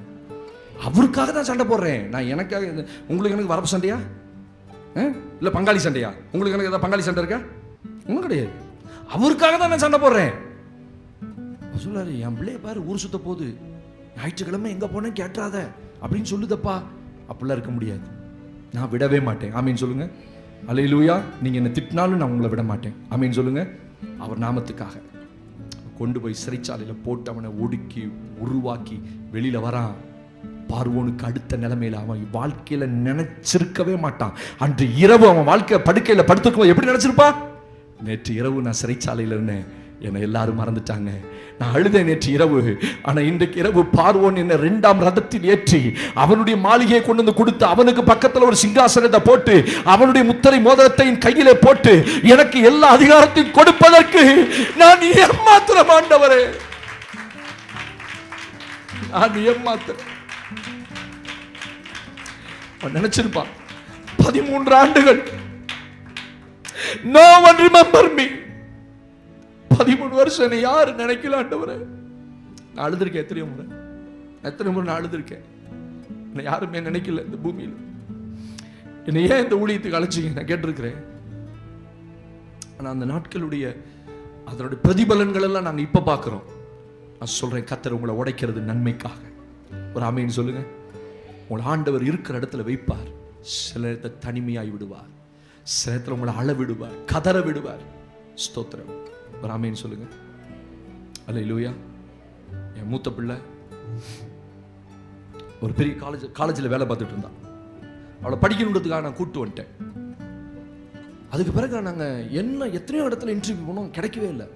அவருக்காக தான் சண்டை போடுறேன். நான் எனக்காக, உங்களுக்கு எனக்கு வரப்பு சண்டையா இல்லை பங்காளி சண்டையா? உங்களுக்கு எனக்கு ஏதாவது பங்காளி சண்டை இருக்கா? ஒன்றும் கிடையாது. அவருக்காக தான் நான் சண்டை போடுறேன். சொல்லாரு, என் பிள்ளைய பாரு ஊர் சுத்த போகுது, ஞாயிற்றுக்கிழமை எங்கே போனேன் கேட்டுறாத அப்படின்னு சொல்லுதப்பா. அப்படிலாம் இருக்க முடியாது. நான் விடவே மாட்டேன். ஆமீன் சொல்லுங்க. அல்லேலூயா. நீங்கள் என்னை திட்டினாலும் நான் உங்களை விட மாட்டேன். ஆமீன் சொல்லுங்க. அவர் நாமத்துக்காக கொண்டு போய் சிறைச்சாலையில் போட்டு அவனை ஒடுக்கி உருவாக்கி வெளியில வரான். பார்வோனுக்கு அடுத்த நிலைமையில அவன் வாழ்க்கையில நினைச்சிருக்கவே மாட்டான். அன்று இரவு அவன் வாழ்க்கை படுக்கையில் படுத்துக்கும் எப்படி நினைச்சிருப்பா? நேற்று இரவு நான் சிறைச்சாலையில் இருந்தேன், என்னை எல்லாரும் மறந்துட்டாங்க, நான் அழுதேன் நேற்று இரவு. ஆனா இன்றைக்கு இரவு பார்வோன் என்னை 2ஆம் ரதத்தில் ஏற்றி அவனுடைய மாளிகையை கொண்டு வந்து கொடுத்து, அவனுக்கு பக்கத்தில் ஒரு சிங்காசனத்தை போட்டு, அவனுடைய முத்திரை மோதிரத்தை கையிலே போட்டு, எனக்கு எல்லா அதிகாரத்தையும் கொடுப்பதற்கு நான் ஏமாத்திரம் ஆண்டவரே, நான் ஏமாத்திரம். நினைச்சிருப்பான் 13 ஆண்டுகள் No one remember me. 13 வருஷம் என்னை யாரு நினைக்கல ஆண்டவரே. நான் அழுதுருக்கேன் எத்தனை முறை நான் அழுதுருக்கேன். என்னை யாருமே நினைக்கல இந்த பூமியில். என்னை ஏன் இந்த ஊழியத்துக்கு அழைச்சிங்க நான் கேட்டிருக்கிறேன். ஆனா அந்த நாட்களுடைய அதனுடைய பிரதிபலன்கள் எல்லாம் நாங்க இப்ப பார்க்கிறோம். நான் சொல்றேன், கர்த்தர் உங்களை உடைக்கிறது நன்மைக்காக. ஒரு ஆமென் சொல்லுங்க. உங்களை ஆண்டவர் இருக்கிற இடத்துல வைப்பார். சில இடத்தை தனிமையாய் விடுவார், சில இடத்துல உங்களை அழ விடுவார், கதற விடுவார். ஸ்தோத்திரம். ஒரு ஆமென் சொல்லுங்க. அல்லேலூயா. என் மூத்த பிள்ளை ஒரு பெரிய காலேஜில் வேலை பார்த்துட்டு இருந்தான். அவளை படிக்கணுன்றதுக்காக நான் கூப்பிட்டு வந்துட்டேன். அதுக்கு பிறகு நாங்கள் எத்தனையோ இடத்துல இன்டர்வியூ போனோம், கிடைக்கவே இல்லை.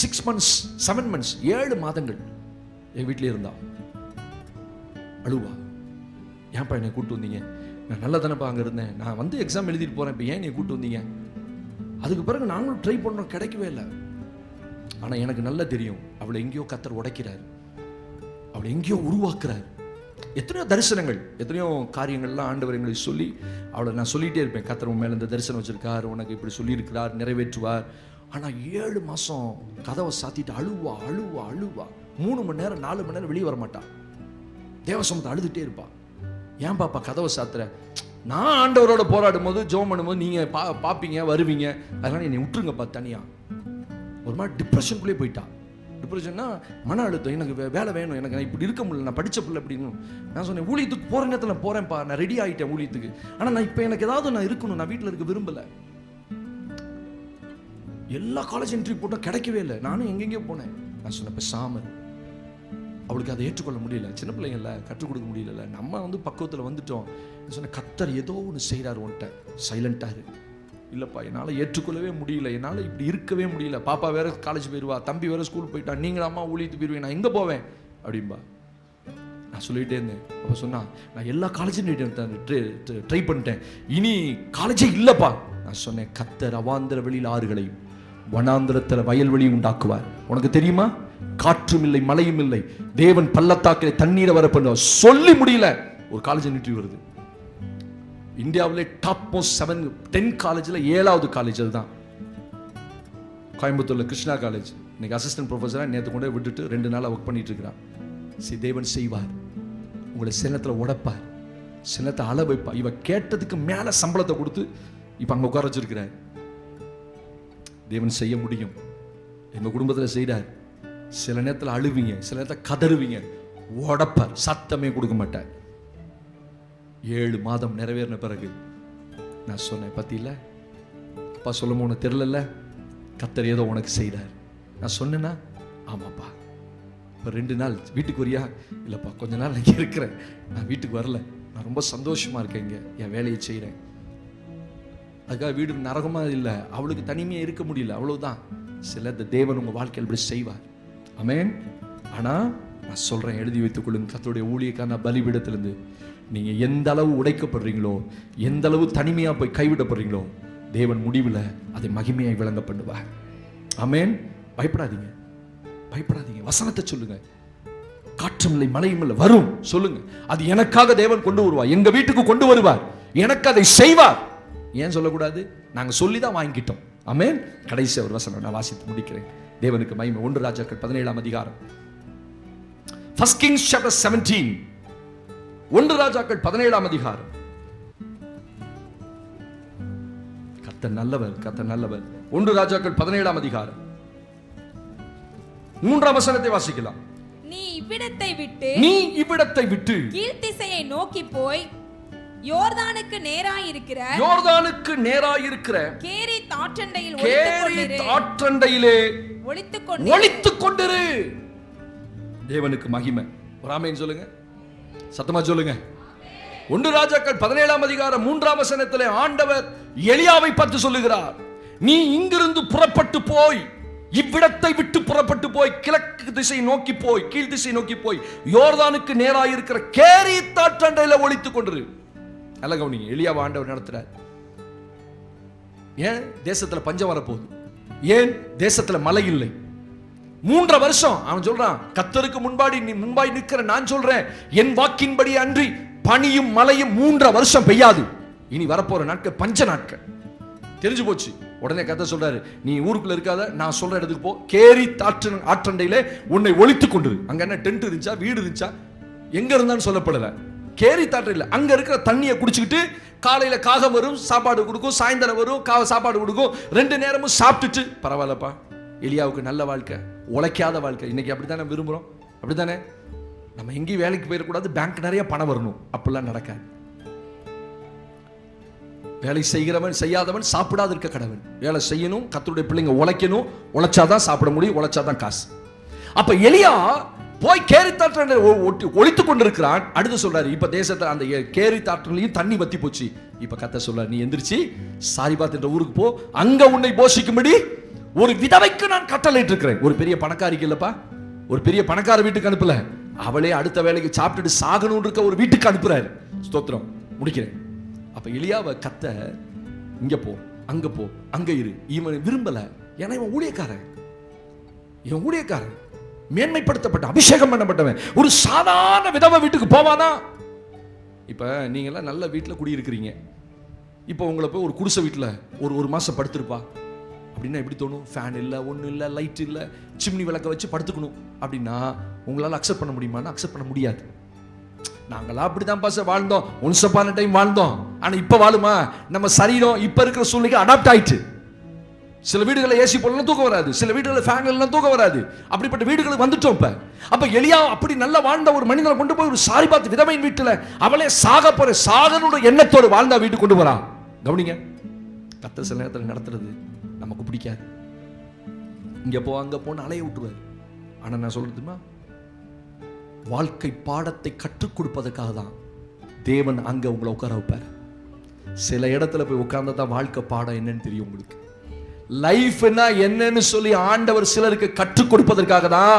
6 months 7 months 7 மாதங்கள் என் வீட்டிலே இருந்தா. அழுவா, ஏன்ப்பா என்னை கூப்பிட்டு வந்தீங்க? நான் நல்லா தானேப்பா அங்கே இருந்தேன், நான் வந்து எக்ஸாம் எழுதிட்டு போகிறேன், இப்போ ஏன் என்னை கூப்பிட்டு வந்தீங்க? அதுக்கு பிறகு நாங்களும் ட்ரை பண்ணோம், கிடைக்கவே இல்லை. ஆனால் எனக்கு நல்லா தெரியும், அவளை எங்கேயோ கர்த்தர் உடைக்கிறார், அவளை எங்கேயோ உருவாக்குறார். எத்தனையோ தரிசனங்கள், எத்தனையோ காரியங்கள்லாம் ஆண்டவர் எங்களுக்கு சொல்லி அவளை நான் சொல்லிகிட்டே இருப்பேன். கர்த்தர் உன் மேலே இந்த தரிசனம் வச்சிருக்கார், உனக்கு இப்படி சொல்லியிருக்கிறார், நிறைவேற்றுவார். ஆனால் 7 மாதம் கதவை சாத்திட்டு அழுவா 3 மணி நேரம் 4 மணி நேரம் வெளியே வரமாட்டா. தேவசமத்தை அழுதுகிட்டே இருப்பா. ஏன் பாப்பா கதவை சாத்துற? நான் ஆண்டவரோட போராடும் போது ஜெபம் பண்ணும்போது நீங்கள் பார்ப்பீங்க, வருவீங்க, அதனால என்னை விட்டுருங்கப்பா தனியா. ஒரு மாதிரி டிப்ரெஷனுக்குள்ளே போயிட்டா. டிப்ரெஷன்னா மன அழுத்தம், எனக்கு வேலை வேணும், எனக்கு நான் இப்படி இருக்க முடியல, நான் படித்த பிள்ளை அப்படின்னு. நான் சொன்னேன், ஊழியத்துக்கு போகிற நேரத்தில் நான் போகிறேன்ப்பா, நான் ரெடி ஆகிட்டேன் ஊழியத்துக்கு. ஆனால் நான் இப்போ எனக்கு ஏதாவது நான் இருக்கணும், நான் வீட்டில் இருக்க விரும்பலை. எல்லா காலேஜ் இன்டர்வியூ போட்டோம், கிடைக்கவே இல்லை. நானும் எங்கெங்கேயோ போனேன். நான் சொன்னேன், இப்போ சாமர் அவளுக்கு அதை ஏற்றுக்கொள்ள முடியல. சின்ன பிள்ளைங்கள கற்றுக் கொடுக்க முடியல. நம்ம வந்து பக்குவத்தில் வந்துட்டோம். சொன்ன கர்த்தர் ஏதோ ஒன்று செய்கிறார், ஒன்ட்ட சைலண்டாக இரு. இல்லைப்பா என்னால் ஏற்றுக்கொள்ளவே முடியல, என்னால் இப்படி இருக்கவே முடியல. பாப்பா வேற காலேஜ் போயிடுவா, தம்பி வேற ஸ்கூல் போயிட்டா, நீங்களும் அம்மா ஊழியத்து போயிடுவேன், நான் எங்கே போவேன் அப்படின்பா. நான் சொல்லிகிட்டே இருந்தேன். அப்போ சொன்னா, நான் எல்லா காலேஜும் ட்ரை பண்ணிட்டேன், இனி காலேஜே இல்லைப்பா. நான் சொன்னேன், கர்த்தர் அவாந்திர வெளியில் ஆறுகளையும் வனாந்திரத்தில் வயல்வெளியும் உண்டாக்குவார். உனக்கு தெரியுமா? காற்றும் இல்லை, மழையும் இல்லை, தேவன் பள்ளத்தாக்கிலே தண்ணீரை வர பண்ணுவார். சொல்லி முடியல, ஒரு காலேஜ் இன்டர்வியூ வருது. இந்தியாவிலே டாப் மோஸ்ட் 10 காலேஜில் 7வது காலேஜ் அதுதான். கோயம்புத்தூர்ல கிருஷ்ணா காலேஜ். இன்னைக்கு அசிஸ்டன்ட் ப்ரொஃபஸராக நேற்று கொண்டு விட்டுட்டு 2 நாளாக ஒர்க் பண்ணிட்டு இருக்கிறான். தேவன் செய்வார். உங்களை சின்னத்தில் உடைப்பார், சின்னத்தை அள வைப்பார். இவ கேட்டதுக்கு மேலே சம்பளத்தை கொடுத்து இப்போ அங்கே உட்கார வச்சிருக்கிறார். தேவன் செய்ய முடியும். எங்கள் குடும்பத்தில் செய்கிறார். சில நேரத்தில் அழுவீங்க, சில நேரத்தில் கதறுவீங்க, உடைப்பார், சத்தமே கொடுக்க மாட்டார். 7 மாதம் நிறைவேறின பிறகு நான் சொன்னேன், பத்தியில்ல அப்பா சொல்லும் உனக்கு தெரியல, கர்த்தர் ஏதோ உனக்கு செய்கிறார். நான் சொன்னேன்னா, ஆமாப்பா இப்போ 2 நாள் வீட்டுக்கு வரியா? இல்லைப்பா கொஞ்ச நாள் இங்கே இருக்கிறேன், நான் வீட்டுக்கு வரல, நான் ரொம்ப சந்தோஷமாக இருக்கேன், இங்கே என் வேலையை செய்கிறேன். அதுக்காக வீடு நரகமாக இல்லை, அவளுக்கு தனிமையாக இருக்க முடியல, அவ்வளவுதான். சில தேவன் உங்கள் வாழ்க்கையில் இப்படி செய்வார். ஆமென். ஆனால் நான் சொல்கிறேன், எழுதி வைத்துக் கொள்ளுங்க, கர்த்தருடைய ஊழியக்கான பலிபீடத்திலிருந்து நீங்கள் எந்த அளவு உடைக்கப்படுறீங்களோ, எந்த அளவு தனிமையாக போய் கைவிடப்படுறீங்களோ, தேவன் முடிவில் அதை மகிமையாய் விளங்க பண்ணுவார். ஆமென். பயப்படாதீங்க, பயப்படாதீங்க. வசனத்தை சொல்லுங்க. காற்றும் இல்லை, மழையும் இல்லை, வரும் சொல்லுங்க. அது எனக்காக தேவன் கொண்டு வருவார், எங்க வீட்டுக்கு கொண்டு வருவார், எனக்கு அதை செய்வார். ஏன் சொல்லக்கூடாது? நாங்கள் சொல்லி தான் வாங்கிட்டோம். ஆமென். கடைசி ஒரு வசனம் நான் வாசித்து முடிக்கிறேன். தேவனுக்கு மகிமை. 1 ராஜாக்கள் 17ஆம் அதிகாரம். 1 Kings chapter 17. 1 ராஜாக்கள் 17ஆம் அதிகாரம். கர்த்தர் நல்லவர், கர்த்தர் நல்லவர். 1 ராஜாக்கள் 17ஆம் அதிகாரம் 3ஆம் வசனத்தை வாசிக்கலாம். நீ இவ்விடத்தை விட்டு கீழ்த்திசையை நோக்கி போய் யோர்தானுக்கு நேராயிருக்கிற கேரீத் ஆற்றண்டையிலே ஒளித்துக் கொண்டிரு. தேவனுக்கு மகிமை. ஒரு ஆமென் சொல்லுங்க, சத்தமா சொல்லுங்க. 1 ராஜாக்கள் 17ஆம் அதிகாரம் 3ஆம் வசனத்திலே ஆண்டவர் எலியாவை பார்த்து சொல்லுகிறார், நீ இங்கிருந்து புறப்பட்டு போய், இவ்விடத்தை விட்டு புறப்பட்டு போய், கிழக்கு திசை நோக்கி போய், கீழ் திசை நோக்கி போய், யோர்தானுக்கு நேராயிருக்கிற கேரீத் ஆற்றண்டையில ஒளித்துக் கொண்டிரு. நல்ல கவனிங்க, எலியாவை ஆண்டவர் நடத்துறார். ஏன் தேசத்துல பஞ்சம் வரப்போகுது? ஏன் தேசத்துல மழை இல்லை? 3 வருஷம் அவன் சொல்றான், கர்த்தருக்கு முன்பாய் நிற்கிற நான் சொல்றேன், என் வாக்கின்படி அன்றி பனியும் மழையும் 3 வருஷம் பெய்யாது. இனி வரப்போற நாட்கள் பஞ்ச நாட்கள். தெரிஞ்சு போச்சு. உடனே கர்த்தர் சொல்றாரு, நீ ஊருக்குள்ள இருக்காத, நான் சொல்ற இடத்துக்கு போ, கேரி ஆற்றண்டையிலே உன்னை ஒளித்து கொண்டிரு. அங்க என்ன டென்ட் இருந்துச்சா, வீடு இருந்துச்சா, எங்க இருந்தான்னு சொல்லப்படல. கேரி தாற்றையில் அங்க இருக்கிற தண்ணியை குடிச்சுக்கிட்டு, காலையில காகம் வரும் சாப்பாடு கொடுக்கும், சாயந்தரம் வரும் சாப்பாடு கொடுக்கும், 2 நேரமும் சாப்பிட்டுட்டு, பரவாயில்லப்பா எலியாவுக்கு நல்ல வாழ்க்கை, உழைக்காத வாழ்க்கை. இன்னைக்கு அப்படித்தானே விரும்புறோம், அப்படித்தானே? நம்ம எங்கேயும் வேலைக்கு போயிடக்கூடாது, பேங்க் நிறைய பணம் வரணும், அப்படிலாம் நடக்காது. வேலை செய்கிறவன் செய்யாதவன் சாப்பிடாது இருக்க கடவன். வேலை செய்யணும், கர்த்தருடைய பிள்ளைங்க உழைக்கணும், உழைச்சாதான் சாப்பிட முடியும், உழைச்சாதான் காசு. அப்ப எலியா போய் கேரி தாற்றை ஒழித்து கொண்டிருக்கிறான். அடுத்து சொல்றாரு, இப்ப தேசத்துல அந்த கேரி தாற்றிலையும் தண்ணி வத்தி போச்சு. இப்ப கர்த்தர் சொல்றாரு, நீ எந்திரிச்சு சாரிபாத் என்ற ஊருக்கு போ, அங்க உன்னை போஷிக்கும்படி ஒரு விதவைக்கு நான் கட்டளையிட்டு இருக்கிறேன். ஒரு பெரிய பணக்காரிக்கு இல்லப்பா, ஒரு பெரிய பணக்கார வீட்டுக்கு அனுப்பல, அவளே அடுத்த வேலைக்கு சாப்பிட்டுட்டு சாகணும் இருக்க ஒரு வீட்டுக்கு அனுப்புறாரு. ஸ்தோத்திரம். முடிக்கிறேன். அப்ப எலியாவை கர்த்தர், இங்க போ, அங்க போ, அங்க இரு, இவன் விரும்பல. ஏன்னா இவன் ஊழியக்காரன், மேன்மைப்படுத்தப்பட்ட அபிஷேகம் பண்ணப்பட்டவன். ஒரு சாதாரண விதவை வீட்டுக்கு போவானா? இப்ப நீங்க எல்லாம் நல்ல வீட்டுல குடியிருக்கிறீங்க, இப்ப உங்களை போய் ஒரு குடிசை வீட்டுல ஒரு மாசம் படுத்திருப்பா அப்படின்னா எப்படி தோணும்? ஃபேன் இல்லை, ஒன்றும் இல்லை, லைட் இல்லை, சிம்னி விளக்க வச்சு படுத்துக்கணும் அப்படின்னா உங்களால் அக்செப்ட் பண்ண முடியுமான்னா அக்செப்ட் பண்ண முடியாது. நாங்களாம் அப்படிதான் பாச வாழ்ந்தோம், ஒன்ஸ் அப்பான டைம் வாழ்ந்தோம். ஆனால் இப்போ வாழுமா? நம்ம சரீரம் இப்போ இருக்கிற சூழ்நிலைக்கு அடாப்ட் ஆயிடுச்சு. சில வீடுகளில் ஏசி போடலாம் தூக்கம் வராது, சில வீடுகளில் ஃபேன் எல்லாம் தூக்கம் வராது. அப்படிப்பட்ட வீடுகளுக்கு வந்துட்டோம். இப்போ அப்போ எலியா அப்படி நல்லா வாழ்ந்த ஒரு மனிதனை கொண்டு போய் ஒரு சாரிபாத் விதவையின் வீட்டில் அவளே சாகனோட எண்ணத்தோடு வாழ்ந்தா வீட்டுக்கு கொண்டு வரா. கவனிங்க, கர்த்தர் சில நேரத்தில் நடத்துறது நமக்கு பிடிக்காது. இங்க போ அங்க போன்னு அலைய விட்டுருவாரு. ஆனா நான் சொல்றதுமா, வாழ்க்கை பாடத்தை கற்றுக் கொடுப்பதற்காக தான் தேவன் அங்க உங்களை உட்கார வைப்பார். சில இடத்துல போய் உட்கார்ந்தா தான் வாழ்க்கை பாடம் என்னன்னு தெரியும் உங்களுக்கு. லைஃப் என்னன்னு சொல்லி ஆண்டவர் சிலருக்கு கற்றுக் கொடுப்பதற்காக தான்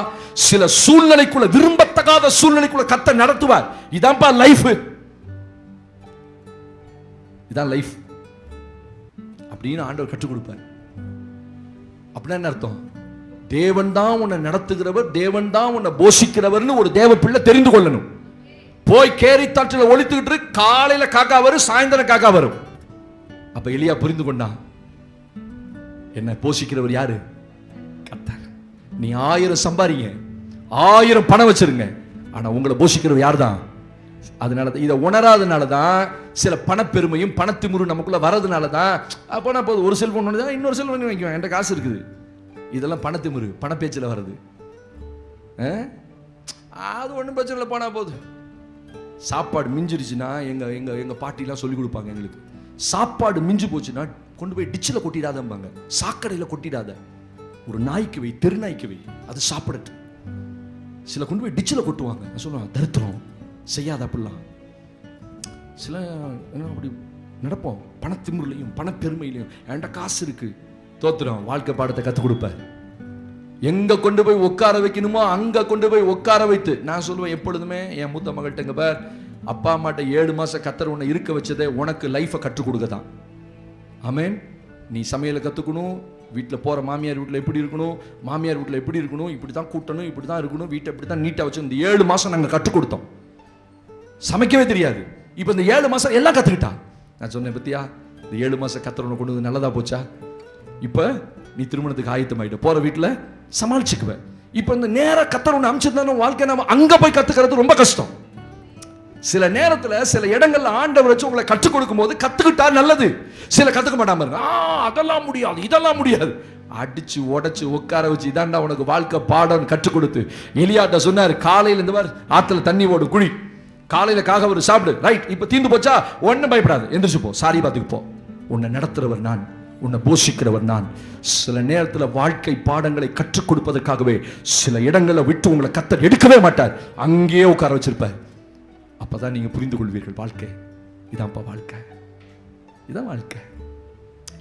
சில சூழ்நிலைக்குள்ள, விரும்பத்தகாத சூழ்நிலைக்குள்ள கர்த்தர் நடத்துவார். இதான்ப்பா லைஃப், இதான் லைஃப் அப்படின்னு ஆண்டவர் கற்றுக் கொடுப்பார். அப்படின்னா என்ன அர்த்தம்? தேவன் தான் உன்னை நடத்துகிறவர், தேவன் தான் உன்னை போஷிக்கிறவர்னு ஒரு தேவ பிள்ளை தெரிந்து கொள்ளணும். போய் கேரி தாற்றில் ஒழித்துக்கிட்டு காலையில காக்கா வரும், சாயந்தரம் காக்கா வரும். அப்ப எலியா புரிந்து கொண்டான், என்ன போஷிக்கிறவர் யாரு? கர்த்தர். நீ 1000 சம்பாதிங்க, 1000 பணம் வச்சிருங்க, ஆனா உங்களை போஷிக்கிறவர் யார் தான்? அதனால இதை உணராதனால தான் சில பணப்பெருமையும் பணத்திமுறு நமக்குள்ள வரதுனால தான், அப்போனா போதும், ஒரு செல்போன் ஒன்று தான் இன்னொரு செல்போன் வைக்குவேன், என்கிட்ட காசு இருக்குது. இதெல்லாம் பணத்திமுறு, பணப்பேச்சில் வருது. அது ஒன்றும் பிரச்சனை இல்லை, போனா போதும். சாப்பாடு மிஞ்சிருச்சுன்னா எங்க எங்க எங்க பாட்டிலாம் சொல்லி கொடுப்பாங்க எங்களுக்கு, சாப்பாடு மிஞ்சு போச்சுன்னா கொண்டு போய் டிச்சில் கொட்டிடாதம்பாங்க, சாக்கடையில் கொட்டிடாத, ஒரு நாய்க்கு வை, தெரு நாய்க்கு வை, அது சாப்பிடட்டு. சில கொண்டு போய் டிச்சில் கொட்டுவாங்க. நான் சொல்லுவேன், தரித்திரம் செய்யாத அப்படிலாம். சில என்ன அப்படி நடப்போம், பணத்திமுறையிலையும் பணப்பெருமையிலையும். என்கிட்ட காசு இருக்கு, தோத்துறோம். வாழ்க்கை பாடத்தை கற்றுக் கொடுப்பேன். எங்க கொண்டு போய் உட்கார வைக்கணுமோ அங்க கொண்டு போய் உட்கார வைத்து, நான் சொல்லுவேன் எப்பொழுதுமே என் மூத்த மகள்கிட்ட, பார், அப்பா அம்மாட்ட 7 மாசம் கர்த்தர் உன்னை இருக்க வச்சதே உனக்கு லைஃபை கற்றுக் கொடுக்க தான். ஆமென். நீ சமையலை கற்றுக்கணும், வீட்டில் போகிற மாமியார் வீட்டில் எப்படி இருக்கணும், மாமியார் வீட்டில் எப்படி இருக்கணும், இப்படி தான் கூட்டணும், இப்படி தான் இருக்கணும், வீட்டை இப்படி தான் நீட்டாக வச்சு, இந்த 7 மாதம் நாங்கள் கற்றுக் கொடுத்தோம். சமைக்கவே தெரியாது, இப்போ இந்த 7 மாதம் எல்லாம் கற்றுக்கிட்டா. நான் சொன்னேன், பத்தியா இந்த 7 மாதம் கர்த்தர் உன்னை கொண்டு வந்து நல்லதா போச்சா? இப்போ நீ திருமணத்துக்கு ஆயத்தமாயிட்ட, போகிற வீட்டில் சமாளிச்சுக்குவேன். இப்போ இந்த நேரம் கர்த்தர் உன்னை அனுப்பிச்சிருந்தாலும் வாழ்க்கை நம்ம அங்கே போய் கற்றுக்கிறது ரொம்ப கஷ்டம். சில நேரத்தில் சில இடங்கள்ல ஆண்டவர் வச்சு உங்களை கற்றுக் கொடுக்கும் போது கத்துக்கிட்டா நல்லது. சில கத்துக்க மாட்டாம இருங்க, அதெல்லாம் முடியாது, இதெல்லாம் முடியாது, அடிச்சு உடைச்சு உட்கார வச்சு, இதாண்டா உனக்கு வாழ்க்கை பாடம் கற்றுக் கொடுத்து. எலியாட்ட சொன்னார், காலையில இந்த மாதிரி ஆத்துல தண்ணி ஓடு, குழி, காலையில காக ஒரு சாப்பிடு, ரைட், இப்ப தீந்து போச்சா ஒன்னும் பயப்படாது, எந்திரிச்சு போ, சாரிபாத்துக்கு போ, உன்னை நடத்துறவர் நான், உன்னை போஷிக்கிறவர் நான். சில நேரத்தில் வாழ்க்கை பாடங்களை கற்றுக் கொடுப்பதற்காகவே சில இடங்களை விட்டு உங்களை கர்த்தர் எடுக்கவே மாட்டார், அங்கேயே உட்கார வச்சிருப்பார். அப்பதான் நீங்க புரிந்து கொள்வீர்கள், வாழ்க்கை இதான்ப்பா வாழ்க்கை, இதான் வாழ்க்கை.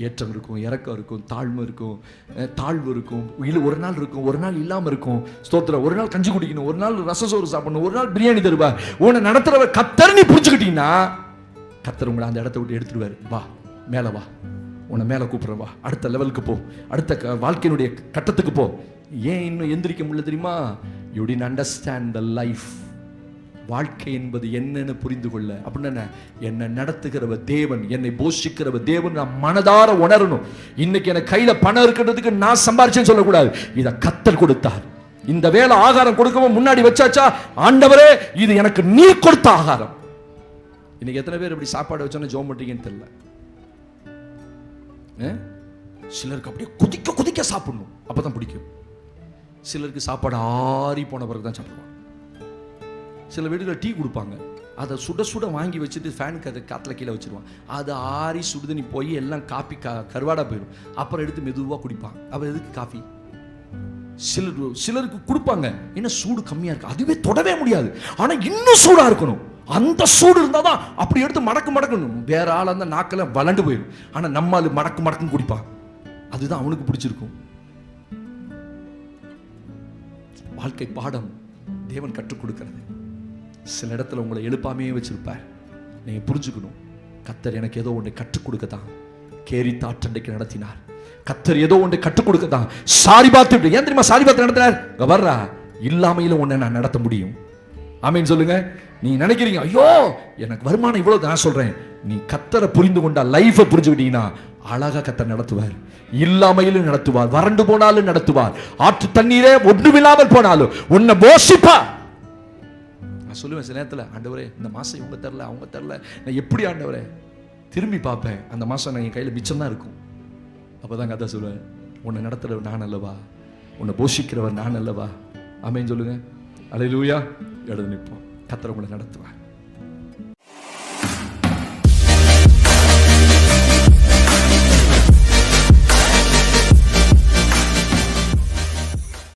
ஏற்றம் இருக்கும், இறக்கம் இருக்கும், தாழ்வு இருக்கும், தாழ்வு இருக்கும், ஒரு நாள் இருக்கும், ஒரு நாள் இல்லாம இருக்கும். ஸ்தோத்திரம். ஒரு நாள் கஞ்சி குடிக்கணும், ஒரு நாள் ரசசோறு சாப்பிடணும், ஒரு நாள் பிரியாணி தருவார். உன்னை நடத்துறவர் கர்த்தர் நீ புரிஞ்சுக்கிட்டீங்கன்னா கர்த்தர் உங்களை அந்த இடத்தை விட்டு எடுத்துடுவார். வா மேல வா, உன்னை மேல கூப்பிடுற, வா அடுத்த லெவலுக்கு போ, அடுத்த வாழ்க்கையினுடைய கட்டத்துக்கு போ. ஏன் இன்னும் எந்திரிக்க முடியல தெரியுமா? You did understand the life. வாழ்க்கை என்பது என்னன்னு புரிந்து கொள்ள அப்படின்னா என்னை நடத்துகிறவ தேவன், என்னை போஷிக்கிறவ தேவன் நான் மனதார உணரணும். இன்னைக்கு எனக்கு கையில பணம் இருக்கிறதுக்கு நான் சம்பாரிச்சேன்னு சொல்லக்கூடாது. இதை கர்த்தர் கொடுத்தார். இந்த வேலை ஆகாரம் கொடுக்கவும் முன்னாடி வச்சாச்சா, ஆண்டவரே இது எனக்கு நீர் கொடுத்த ஆகாரம். இன்னைக்கு எத்தனை பேர் இப்படி சாப்பாடு வச்சோன்னு ஜோம் பண்றீங்கன்னு தெரியல. சிலருக்கு அப்படியே குதிக்க குதிக்க சாப்பிடணும், அப்பதான் பிடிக்கும். சிலருக்கு சாப்பாடு ஆறி போன பிறகு தான் சாப்பிடுவாங்க. சில வீடுகளில் டீ கொடுப்பாங்க, அதை சுட சுட வாங்கி வச்சுட்டு ஃபேனுக்கு அதை காற்றுல கீழே வச்சுருவான். அது ஆறி சுடுதண்ணி போய் எல்லாம் காப்பி கருவாடா போயிடும். அப்புறம் எடுத்து மெதுவாக குடிப்பாங்க. அப்புறம் எதுக்கு காஃபி? சிலருக்கு கொடுப்பாங்க, என்ன சூடு கம்மியாக இருக்கு, அதுவே தொடவே முடியாது, ஆனால் இன்னும் சூடாக இருக்கணும். அந்த சூடு இருந்தால் தான் அப்படி எடுத்து மடக்கு மடக்கணும். வேற ஆள் அந்த நாக்கில் வளண்டு போயிடும். ஆனால் நம்மால் மடக்கு மடக்குன்னு குடிப்பான். அதுதான் அவனுக்கு பிடிச்சிருக்கும். வாழ்க்கை பாடம் தேவன் கற்றுக் கொடுக்கிறது. சில இடத்துல உங்களை எழுப்பாமே வச்சிருப்பார். நீங்க புரிஞ்சுக்கணும், கர்த்தர் எனக்கு ஏதோ ஒன்றை கற்றுக் கொடுக்கத்தான் கேரி தாற்றண்டைக்கு நடத்தினார். கர்த்தர் ஏதோ ஒன்றை கற்றுக் கொடுக்கத்தான் சாரி பார்த்து. ஏன் தெரியுமா சாரி பார்த்து நடத்தினார்? வர்றா இல்லாமையில உன்னை நான் நடத்த முடியும். ஆமீன் சொல்லுங்க. நீ நினைக்கிறீங்க ஐயோ எனக்கு வருமானம் இவ்வளவு, நான் சொல்றேன், நீ கர்த்தரை புரிந்து கொண்டா, லைஃபை புரிஞ்சுக்கிட்டீங்கன்னா அழகா கர்த்தர் நடத்துவார். இல்லாமையிலும் நடத்துவார், வறண்டு போனாலும் நடத்துவார், ஆற்று தண்ணீரே ஒன்றுமில்லாமல் போனாலும் உன்னை போஷிப்பா. நான் சொல்லுவேன் சில நேரத்தில், ஆண்டவரே இந்த மாசம் இவங்க தரல அவங்க தரல, நான் எப்படி ஆண்டவரே திரும்பி பார்ப்பேன், அந்த மாசம் நான் என் கையில் மிச்சம் தான் இருக்கும். அப்பதான் கதை சொல்லுவேன், உன்னை நடத்துறவர் நான் அல்லவா, உன்னை போஷிக்கிறவர் நான் அல்லவா. ஆமென் சொல்லுங்க. அல்லேலூயா. எழுந்து நிற்போம். கர்த்தர் உங்களை நடத்துவார்.